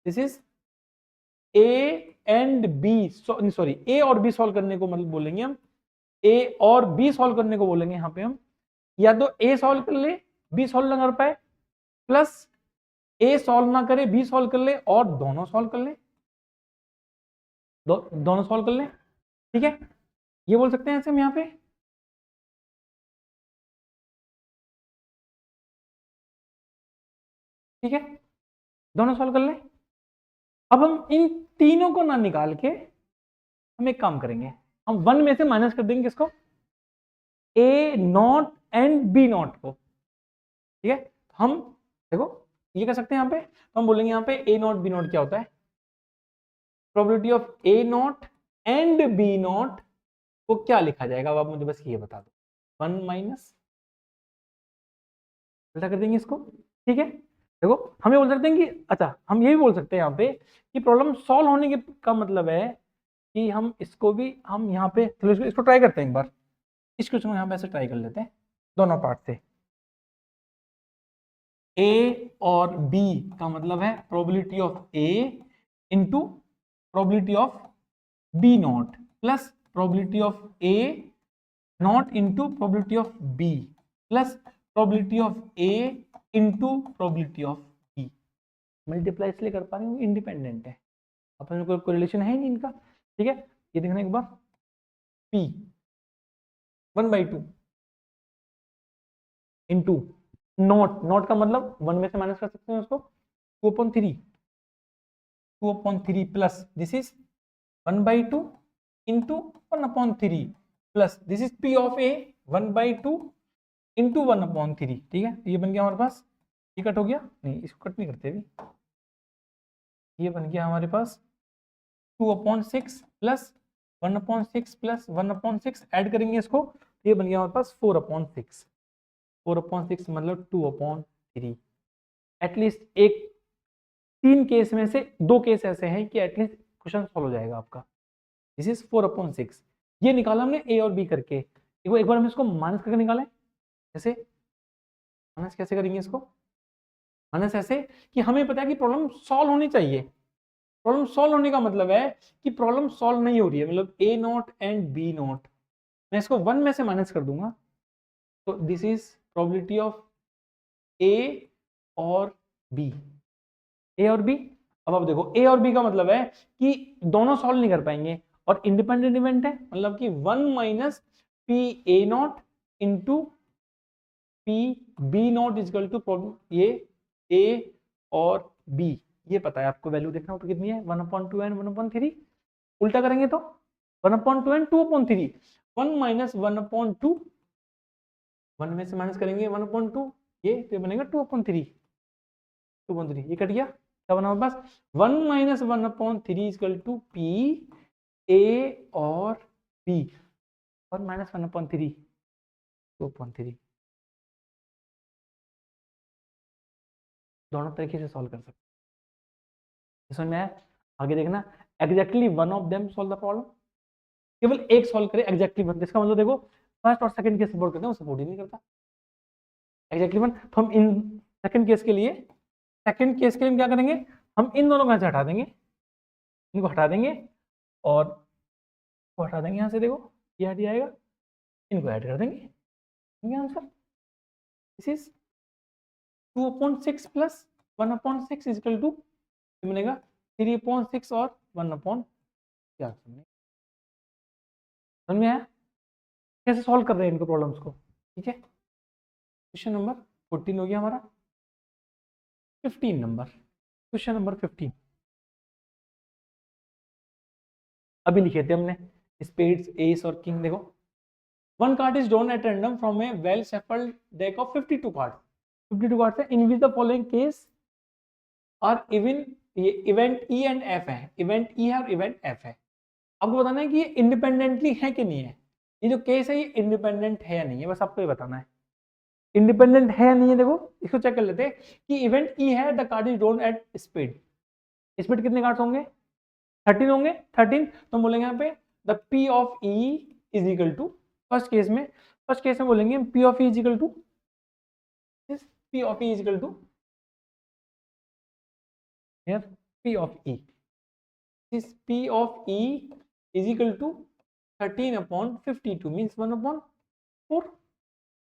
A: this is A and B, sorry A और बी सॉल्व करने को मतलब बोलेंगे हम, ए और बी सॉल्व करने को बोलेंगे यहाँ पे हम, या तो ए सॉल्व कर ले बी सॉल्व ना कर पाए, प्लस ए सॉल्व ना करे बी सॉल्व कर ले और दोनों सॉल्व कर ले, दोनों सॉल्व कर ले, ठीक है, ये बोल सकते हैं ऐसे हम यहाँ पे, ठीक है, दोनों सॉल्व कर ले। अब हम इन तीनों को ना निकाल के हम एक काम करेंगे, हम वन में से माइनस कर देंगे किसको, ए नॉट एंड बी नॉट को, ठीक है, हम देखो ये कर सकते हैं यहाँ पे, तो हम बोलेंगे यहाँ पे ए नॉट बी नॉट क्या होता है, probability of A not and B not को क्या लिखा जाएगा, अब आप मुझे बस ये बता दो, 1 माइनस, उल्टा कर देंगे इसको, ठीक है, देखो हम ये बोल सकते हैं कि, अच्छा हम ये भी बोल सकते हैं यहाँ पे कि प्रॉब्लम सॉल्व होने के का मतलब है कि हम इसको भी हम यहाँ पे, चलो इसको ट्राई करते हैं एक बार, इस क्वेश्चन को यहाँ पे ऐसे ट्राई कर लेते हैं दोनों पार्ट से, ए और बी का मतलब है probability of A into probability of B not plus probability of A not into probability of B plus probability of A into probability of B, multiply इसलिए कर पा रहे हैं इंडिपेंडेंट है, अपन कोई कोरिलेशन है नहीं इनका, ठीक है, ये देखना एक बार, पी 1/2 इंटू नॉट, नॉट का मतलब 1 में से माइनस कर सकते हैं उसको, 2/3 plus this is 1/2 into 1/3 plus this is P of A 1/2 into 1/3, ठीक है, ये बन गया हमारे पास, ये कट हो गया, नहीं इसको कट नहीं करते अभी, ये बन गया हमारे पास 2/6 प्लस 1/6 प्लस 1/6 ऐड करेंगे इसको, ये बन गया हमारे पास 4/6, 4/6 मतलब 2/3, एटलीस्ट एक, तीन केस में से दो केस ऐसे हैं कि एटलीस्ट क्वेश्चन सॉल्व हो जाएगा आपका, दिस इज 4/6, ये निकाला हमने ए और बी करके, एक बार हम इसको माइनस करके निकालें, जैसे माइनस कैसे करेंगे इसको, माइनस ऐसे कि हमें पता है कि प्रॉब्लम सॉल्व होनी चाहिए, प्रॉब्लम सॉल्व होने का मतलब है कि प्रॉब्लम सॉल्व नहीं हो रही है, मतलब ए नॉट एंड बी नॉट, मैं इसको 1 में से माइनस कर दूंगा, तो दिस इज प्रोबेबिलिटी ऑफ ए और बी, ए और बी, अब आप देखो ए और बी का मतलब है कि दोनों सॉल्व नहीं कर पाएंगे और इंडिपेंडेंट इवेंट है, मतलब कि 1 minus P A not into P B not is equal to ये ए और बी, ये पता है आपको, वैल्यू देखना हो तो कितनी है 1/2 एंड 1/3, उल्टा करेंगे तो 1/2 एंड 2/3, 1 माइनस 1/2, 1 में से माइनस करेंगे 1/2, ये तो बनेगा 2/3, 2/3 ये कट गया, क्या बना हमारे पास 1 minus 1/3 is equal to P A और बी, 1 माइनस 1/3 2/3, दोनों तरीके से सॉल्व कर सकते हैं, समझ में आया, आगे देखना, exactly one of them solve the problem, केवल एक सॉल्व करे एग्जैक्टली वन, इसका मतलब देखो फर्स्ट और सेकंड केस सपोर्ट करते हैं, वो सपोर्ट ही नहीं करता एग्जैक्टली वन, तो हम इन सेकंड केस के लिए, सेकंड केस के लिए हम क्या करेंगे, हम इन दोनों को यहाँ से हटा देंगे, इनको हटा देंगे और को हटा देंगे यहाँ से, देखो ये हट जाएगा, इनको ऐड कर देंगे, answer this is 2/6 plus 1/6 is equal to मिलेगा 3/6 और 1/, क्या समझ में आया कैसे सॉल्व कर रहे हैं इनको प्रॉब्लम्स को, ठीक है, क्वेश्चन नंबर 14 हो गया हमारा, 15 नंबर, क्वेश्चन नंबर 15 अभी लिखे थे हमने, स्पेड्स, एस और किंग। देखो, one card is drawn at random from A well shuffled deck of 52 card. 52 card है, इन विच द फॉलोइंग केस और इवन, ये इवेंट ई एंड एफ है, इवेंट ई है और इवेंट एफ है। आपको बताना है कि ये इंडिपेंडेंटली है कि नहीं है, ये जो केस है ये इंडिपेंडेंट है या नहीं है, बस आपको ये बताना है इंडिपेंडेंट है या नहीं है। देखो इसको चेक कर लेते हैं कि इवेंट ई है, the card is drawn at spade. Spade कितने कार्ड्स होंगे? 13 होंगे। 13 तो हम बोलेंगे यहाँ पे the P of E is equal to, first case में बोलेंगे P of E is equal to, P of E is equal to here p of e, this p of e is equal to 13 upon 52 means 1 upon 4।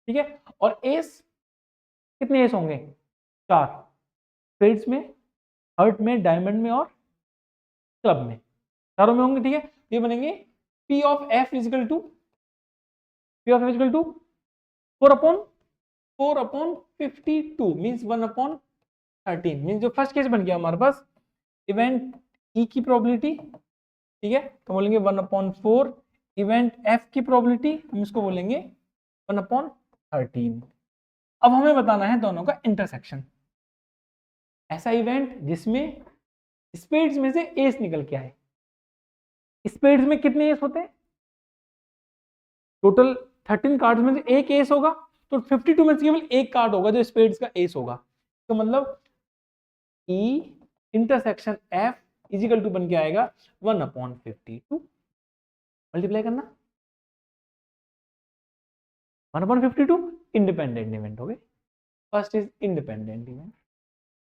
A: ठीक है, और एस कितने एस होंगे? 4, स्पेड्स में, हर्ट में, डायमंड में और क्लब में, चारों में होंगे। ठीक है, ये बनेंगे p of f is equal to, p of f is equal to 4 upon 52 means 1 upon 13 mean जो फर्स्ट केस बन गया हमारे पास इवेंट ई की प्रोबेबिलिटी। ठीक है, तो बोलेंगे 1/4 इवेंट एफ की प्रोबेबिलिटी, हम इसको बोलेंगे 1/13। अब हमें बताना है दोनों का इंटरसेक्शन, ऐसा इवेंट जिसमें स्पेड्स में से एस निकल के आए। स्पेड्स में कितने एस होते हैं? टोटल 13 कार्ड्स में से एक एस होगा, तो 52 में से केवल एक कार्ड होगा जो स्पेड्स का एस होगा। तो मतलब E intersection F is equal to बन के आएगा 1/52। मल्टीप्लाई करना, 1/52 इंडिपेंडेंट इवेंट हो गए। First is independent event,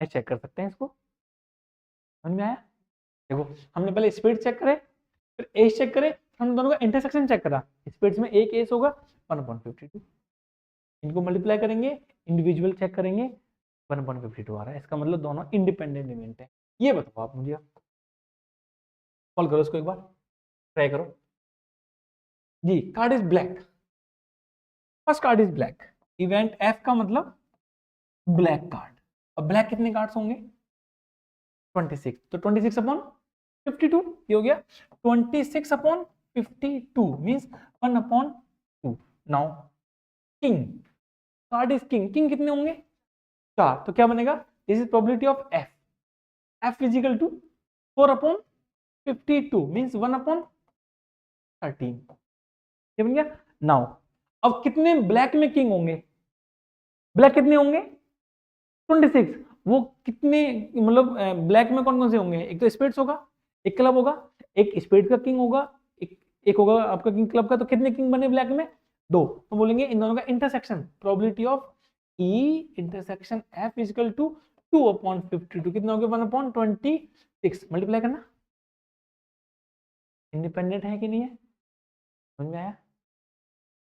A: check कर सकते हैं इसको, समझ में आया? देखो हमने पहले स्पीड चेक करे, फिर एस चेक करे, हम दोनों का इंटरसेक्शन चेक करा। स्पीड्स में एक एस होगा 1/52, इनको मल्टीप्लाई करेंगे, इंडिविजुअल चेक करेंगे, 1/52 आ रहा है, इसका मतलब दोनों इंडिपेंडेंट इवेंट है। ये बताओ आप मुझे, कॉल करो इसको एक बार, ट्राई करो जी। Card is black, first card is black, event F का मतलब ब्लैक कार्ड। अब ब्लैक कितने कार्ड्स होंगे? 26, तो 26/52 ये हो गया 26/52 means 1/2। Now king, card is king, king कितने होंगे? 4, तो क्या बनेगा? This is probability of F, F is equal to 4/52 means 1/13। ये बन गया। नाउ अब कितने ब्लैक में किंग होंगे? ब्लैक कितने होंगे? 26। वो कितने, मतलब ब्लैक में कौन कौन से होंगे? एक तो स्पेड्स होगा, एक क्लब होगा, एक स्पेड का किंग होगा, एक होगा आपका किंग क्लब का। तो कितने किंग बने ब्लैक में? 2। तो बोलेंगे इन दोनों का intersection, probability of E intersection F is equal to 2/52 कितना हो गया? 1/26। मल्टीप्लाई करना, इंडिपेंडेंट है कि नहीं है, समझ में आया?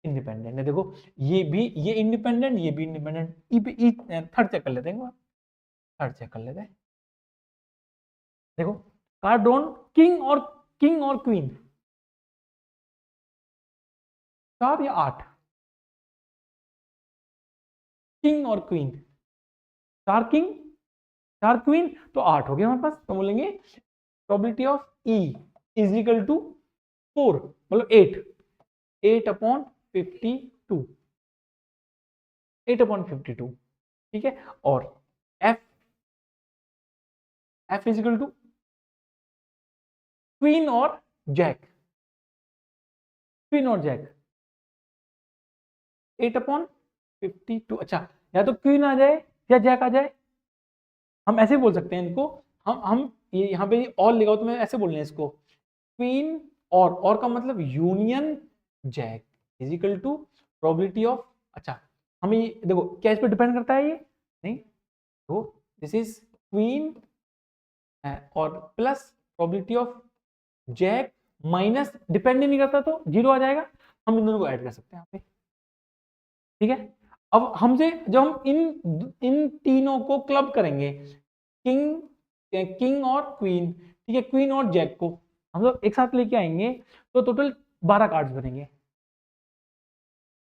A: इंडिपेंडेंट है। देखो ये भी, ये इंडिपेंडेंट, ये भी इंडिपेंडेंट। ई थर्ड चेक कर लेते हैं, थर्ड चेक कर लेते हैं। देखो कार्ड ड्रॉन किंग और क्वीन, 4 या 8, किंग और क्वीन, 4 किंग 4 क्वीन, तो 8 हो गया हमारे पास। तो बोलेंगे probability of E is equal to 4, मतलब 8/52, 8/52। ठीक है, और F is equal to queen और जैक, क्वीन और जैक 8/52। अच्छा, या तो क्वीन आ जाए या जैक आ जाए, हम ऐसे बोल सकते हैं इनको। हम ये यहाँ पे और लिखा हो तो मैं ऐसे बोल रहे हैं इसको, क्वीन और का मतलब union jack is equal to probability of. अच्छा, हमें देखो क्या इस पर डिपेंड करता है? ये नहीं, तो दिस इज क्वीन और plus probability of jack minus, depend नहीं करता तो 0 आ जाएगा। हम इन दोनों को ऐड कर सकते हैं यहाँ पे। ठीक है, अब हमसे जब हम इन तीनों को क्लब करेंगे, किंग और क्वीन, ठीक है, क्वीन और जैक को हम लोग एक साथ लेके आएंगे तो टोटल 12 कार्ड्स बनेंगे।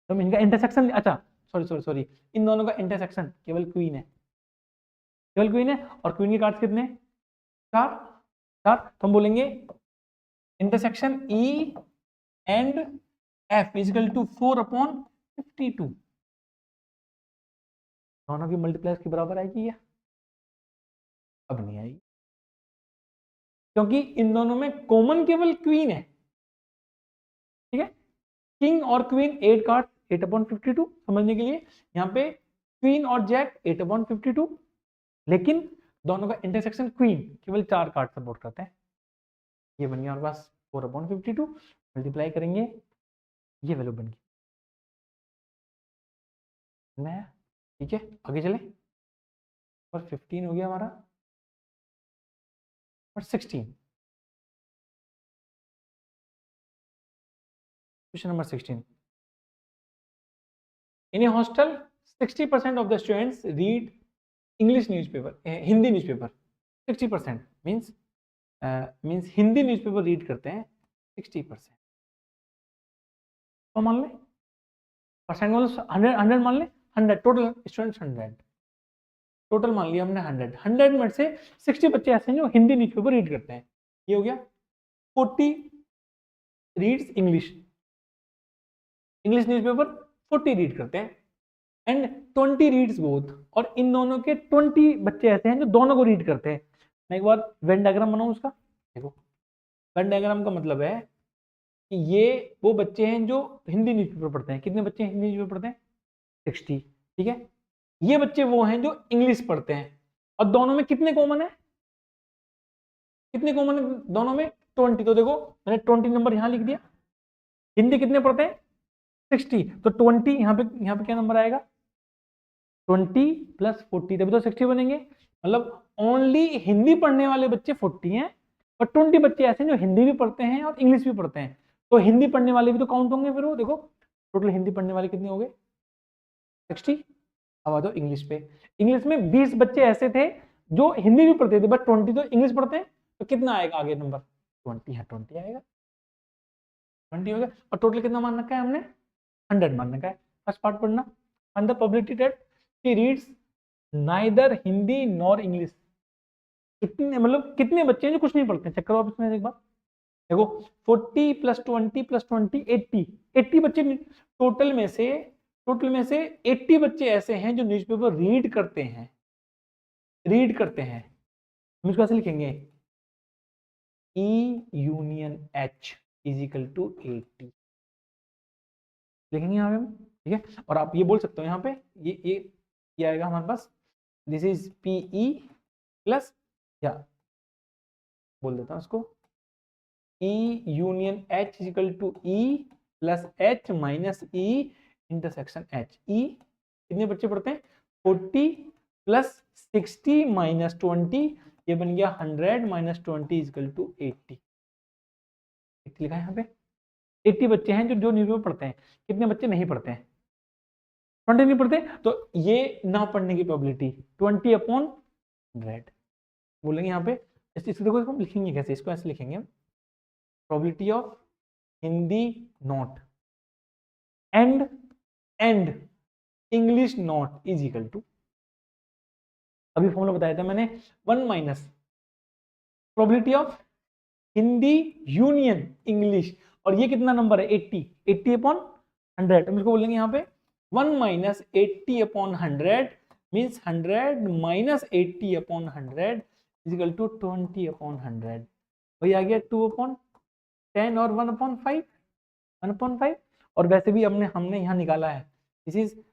A: तो इनका इंटरसेक्शन, अच्छा सॉरी इन दोनों का इंटरसेक्शन केवल क्वीन है, केवल क्वीन है, और क्वीन के कार्ड्स कितने, 4 4। तो हम बोलेंगे intersection E and F is equal to 4/52। दोनों की मल्टीप्लाइज के बराबर आएगी क्या? अब नहीं आएगी, क्योंकि इन दोनों में कॉमन केवल क्वीन है। ठीक है, किंग और क्वीन 8 कार्ड 8/52 समझने के लिए, यहाँ पे क्वीन और जैक 8/52, लेकिन दोनों का इंटरसेक्शन क्वीन केवल 4 कार्ड सपोर्ट करते हैं। ये बन गया हमारे पास 4/52, मल्टीप्लाई करेंगे, ये वैल्यू बन गई। ठीक है, आगे चले, और 15 हो गया हमारा, और 16, question number 16। In A hostel 60% of the students read English newspaper, Hindi newspaper. 60% means Hindi newspaper read करते हैं 60%। तो मान लें परसेंट मान लो 100 मान लें, 100 टोटल स्टूडेंट्स 100 टोटल मान लिया हमने 100 में से 60 बच्चे ऐसे हैं जो हिंदी न्यूज़पेपर रीड करते हैं। ये हो गया 40 रीड्स इंग्लिश न्यूज़पेपर 40 रीड करते हैं, एंड 20 रीड्स बोथ, और इन दोनों के 20 बच्चे ऐसे हैं जो दोनों को रीड करते हैं। मैं एक बार वेन डायग्राम बनाऊं उसका, देखो वेन डायग्राम का मतलब है कि ये वो बच्चे हैं जो हिंदी न्यूज़पेपर पढ़ते हैं। कितने बच्चे हिंदी न्यूज़पेपर पढ़ते हैं? 60। ठीक है, ये बच्चे वो हैं जो इंग्लिश पढ़ते हैं, और दोनों में कितने कॉमन है, कितने कॉमन है दोनों में? 20। तो देखो मैंने 20 नंबर यहां लिख दिया। हिंदी कितने पढ़ते हैं? 60। तो 20 यहाँ पे क्या नंबर आएगा? 20 + 40, तभी तो 60 बनेंगे। मतलब ओनली हिंदी पढ़ने वाले बच्चे 40 हैं, और 20 बच्चे ऐसे हैं जो हिंदी भी पढ़ते हैं और इंग्लिश भी पढ़ते हैं। तो हिंदी पढ़ने वाले भी तो काउंट होंगे फिर। वो देखो टोटल हिंदी पढ़ने वाले कितने हो गए? 60। अब आ जाओ इंग्लिश पे। इंग्लिश में 20 बच्चे ऐसे थे जो हिंदी भी पढ़ते थे, बट 20 तो इंग्लिश पढ़ते हैं। तो कितना आएगा आगे नंबर? 20 है, 20 आएगा, 20 हो गया। और टोटल कितना मान रखा है हमने? 100 मान रखा है। फर्स्ट पार्ट पढ़ना, under probability that she reads neither Hindi nor English. कितने मतलब कितने बच्चे हैं जो कुछ नहीं पढ़ते? चेक करो आप इसमें एक बार। देखो 40 + 20 + 20 80 बच्चे टोटल में से 80 बच्चे ऐसे हैं जो न्यूज़पेपर रीड करते हैं। हम इसको ऐसे लिखेंगे, E यूनियन H = 80 लिखेंगे यहाँ पे हम। ठीक है, और आप ये बोल सकते हो यहाँ पे ये आएगा हमारे पास, दिस इज PE प्लस, या बोल देता हूँ इसको, E union H = E + H - E intersection H। E कितने बच्चे पढ़ते हैं? 40 + 60 - 20, ये बन गया 100 - 20 = 80। लिखा है यहाँ पे 80 बच्चे हैं जो न्यूज़पेपर पढ़ते हैं। कितने बच्चे नहीं पढ़ते हैं? 20 नहीं पढ़ते। तो ये ना पढ़ने की प्रोबेबिलिटी 20/100 बोलेंगे यहाँ पे। इसको देखो, इसको लिखेंगे कैसे? इसको ऐसे लिखेंगे, probability of Hindi not and English not = अभी फॉर्मूला बताया था मैंने, 1 - probability of Hindi union English, और ये कितना नंबर है? 80/100। हम इसको बोलेंगे यहाँ पे 1 - 80/100 मीन्स 100 - 80/100 = 20/100। वही आ गया 2/10 और 1/5। और वैसे भी हमने यहाँ निकाला है, दिस इज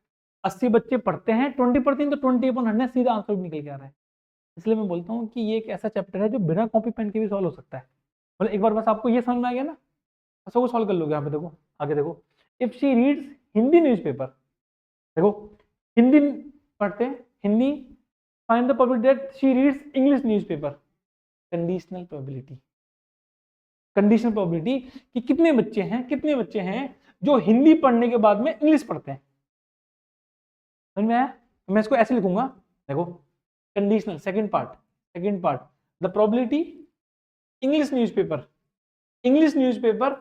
A: 80 बच्चे पढ़ते हैं, 20 पढ़ते हैं, तो 20/100 सीधा आंसर भी निकल के आ रहा है। इसलिए मैं बोलता हूँ कि ये एक ऐसा चैप्टर है जो बिना कॉपी पेन के भी सॉल्व हो सकता है। मतलब एक बार बस आपको ये समझ में आ गया ना, सबको सॉल्व कर लोगे। यहाँ पे देखो, आगे देखो, if she reads Hindi newspaper, देखो हिंदी पढ़ते हैं, Hindi, find the probability that she reads English newspaper. Conditional probability कि कितने बच्चे हैं जो हिंदी पढ़ने के बाद में इंग्लिश पढ़ते हैं। समझ में आया? मैं इसको ऐसे लिखूंगा, देखो conditional second part, the probability English newspaper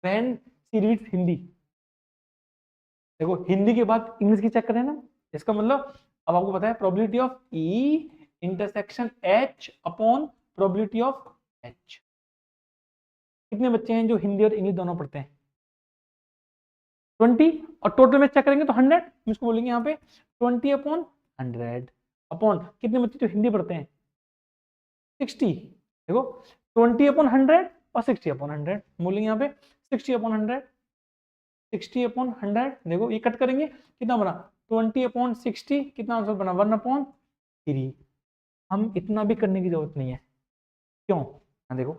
A: when she reads Hindi. देखो हिंदी के बाद इंग्लिश की चेक करें ना, इसका मतलब अब आपको पता है probability of E intersection H upon probability of H. कितने बच्चे हैं जो हिंदी और इंग्लिश दोनों पढ़ते हैं? 20, और टोटल में चेक करेंगे तो 100, इसको बोलेंगे यहाँ पे 20 अपॉन 100 अपॉन कितने बच्चे जो हिंदी पढ़ते हैं? 60। देखो 20 अपॉन 100 और 60 अपॉन 100, बोलेंगे यहाँ पे 60 अपॉन 100, 60 अपॉन 100। देखो ये कट करेंगे, कितना बना 20 अपॉन 60, कितना आंसर बना 1 अपॉन 3। हम इतना भी करने की जरूरत नहीं है, क्यों? देखो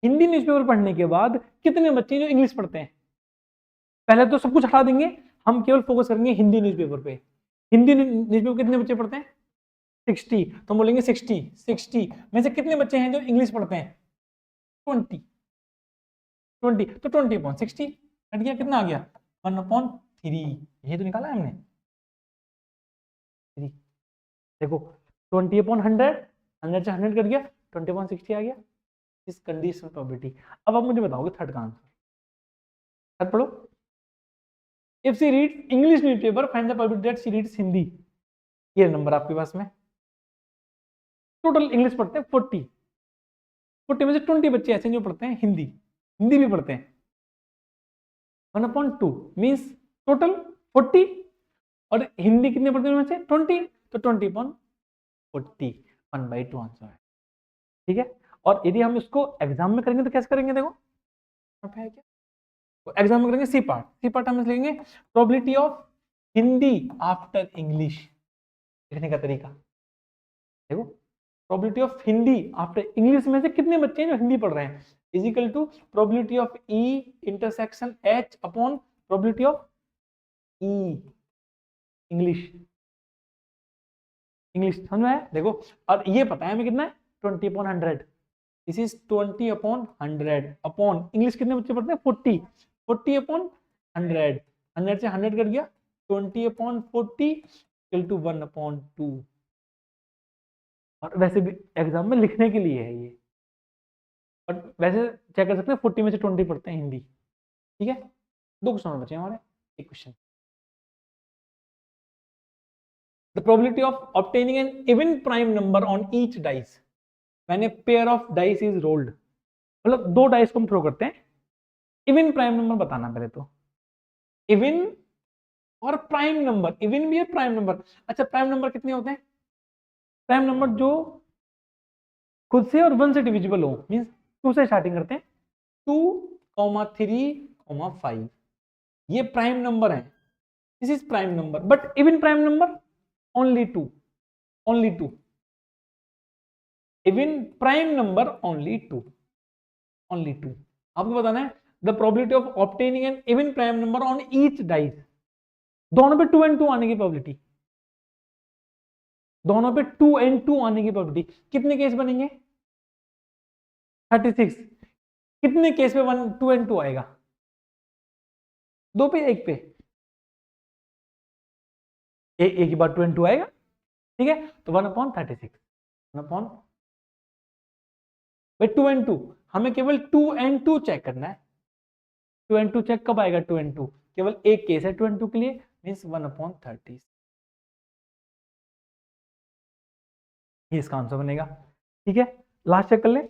A: हिंदी न्यूज़पेपर पढ़ने के बाद कितने बच्चे जो इंग्लिश पढ़ते हैं? पहले तो सब कुछ हटा देंगे, हम केवल फोकस करेंगे हिंदी न्यूज़पेपर पे। हिंदी न्यूज़पेपर कितने बच्चे पढ़ते हैं? 60। तो हम बोलेंगे 60 में से कितने बच्चे हैं जो इंग्लिश पढ़ते हैं? 20 तो 20 अपॉन 60 कट गया, कितना आ गया 1 अपॉन 3। ये तो निकाला है हमने 3। देखो 20 अपॉन 100, 100 से 100 कट गया, 20 अपॉन 60 आ गया, इस कंडीशनल प्रोबेबिलिटी। अब आप मुझे बताओगे थर्ड का आंसर। थर्ड पढ़ो। If she reads English newspaper find the probability that she reads Hindi. ये नंबर आपके पास में टोटल इंग्लिश पढ़ते हैं 40 में से 20 बच्चे ऐसे जो पढ़ते हैं हिंदी, हिंदी भी पढ़ते हैं 1/2 मीन्स टोटल 40, और हिंदी कितने पढ़ते हैं उनमें से 20, तो 20/40 1/2 आंसर है। ठीक है, और यदि हम इसको एग्जाम में करेंगे तो कैसे करेंगे? देखो है क्या, तो एग्जाम में करेंगे सी पार्ट हम लिखेंगे probability of Hindi after English. लिखने का तरीका देखो, probability of Hindi after English में से कितने बच्चे हैं जो हिंदी पढ़ रहे हैं, is equal to probability of E intersection H upon probability of E English. English समझ में आया? देखो, और ये पता है हमें कितना है 20/100, दिस इज 20/100 अपॉन इंग्लिश कितने बच्चे पढ़ते हैं 40 अपॉन 100, 100 से 100 कट गया 20/40 इक्वल टू 1/2। और वैसे भी एग्जाम में लिखने के लिए है ये, और वैसे चेक कर सकते हैं 40 में से 20 पढ़ते हैं हिंदी। ठीक है, 2 क्वेश्चन बचे हमारे, एक question. The probability of obtaining an even prime number on each dice when a pair of dice is rolled, मतलब 2 डाइस को हम थ्रो करते हैं, इवन प्राइम नंबर बताना पहले तो। इवन और प्राइम नंबर, इवन भी है प्राइम नंबर। अच्छा प्राइम नंबर कितने होते हैं? प्राइम नंबर जो खुद से और 1 से डिविजिबल हो, मींस 2 से स्टार्टिंग करते हैं, 2, 3, 5, ये प्राइम नंबर है, this is prime number. But even prime number only 2, even prime number only 2। आपको बताना है the probability of obtaining an even prime number on each dice, दोनों पे 2 and 2 आने की प्रोबेबिलिटी, दोनों पे 2 and 2 आने की प्रोबेबिलिटी। कितने केस बनेंगे? 36। कितने केस पे 2 and 2 आएगा? 2 पे, 1 पे, एक ही बार 2 and 2 आएगा। ठीक है, तो 1/36 भाई 2 and 2, हमें केवल 2 and 2 चेक करना है। 2 and 2 चेक कब आएगा? 2 and 2 केवल एक केस है 2 and 2 के लिए, मीन्स 1/30। ये इसका आंसर बनेगा। ठीक है, लास्ट चेक कर ले।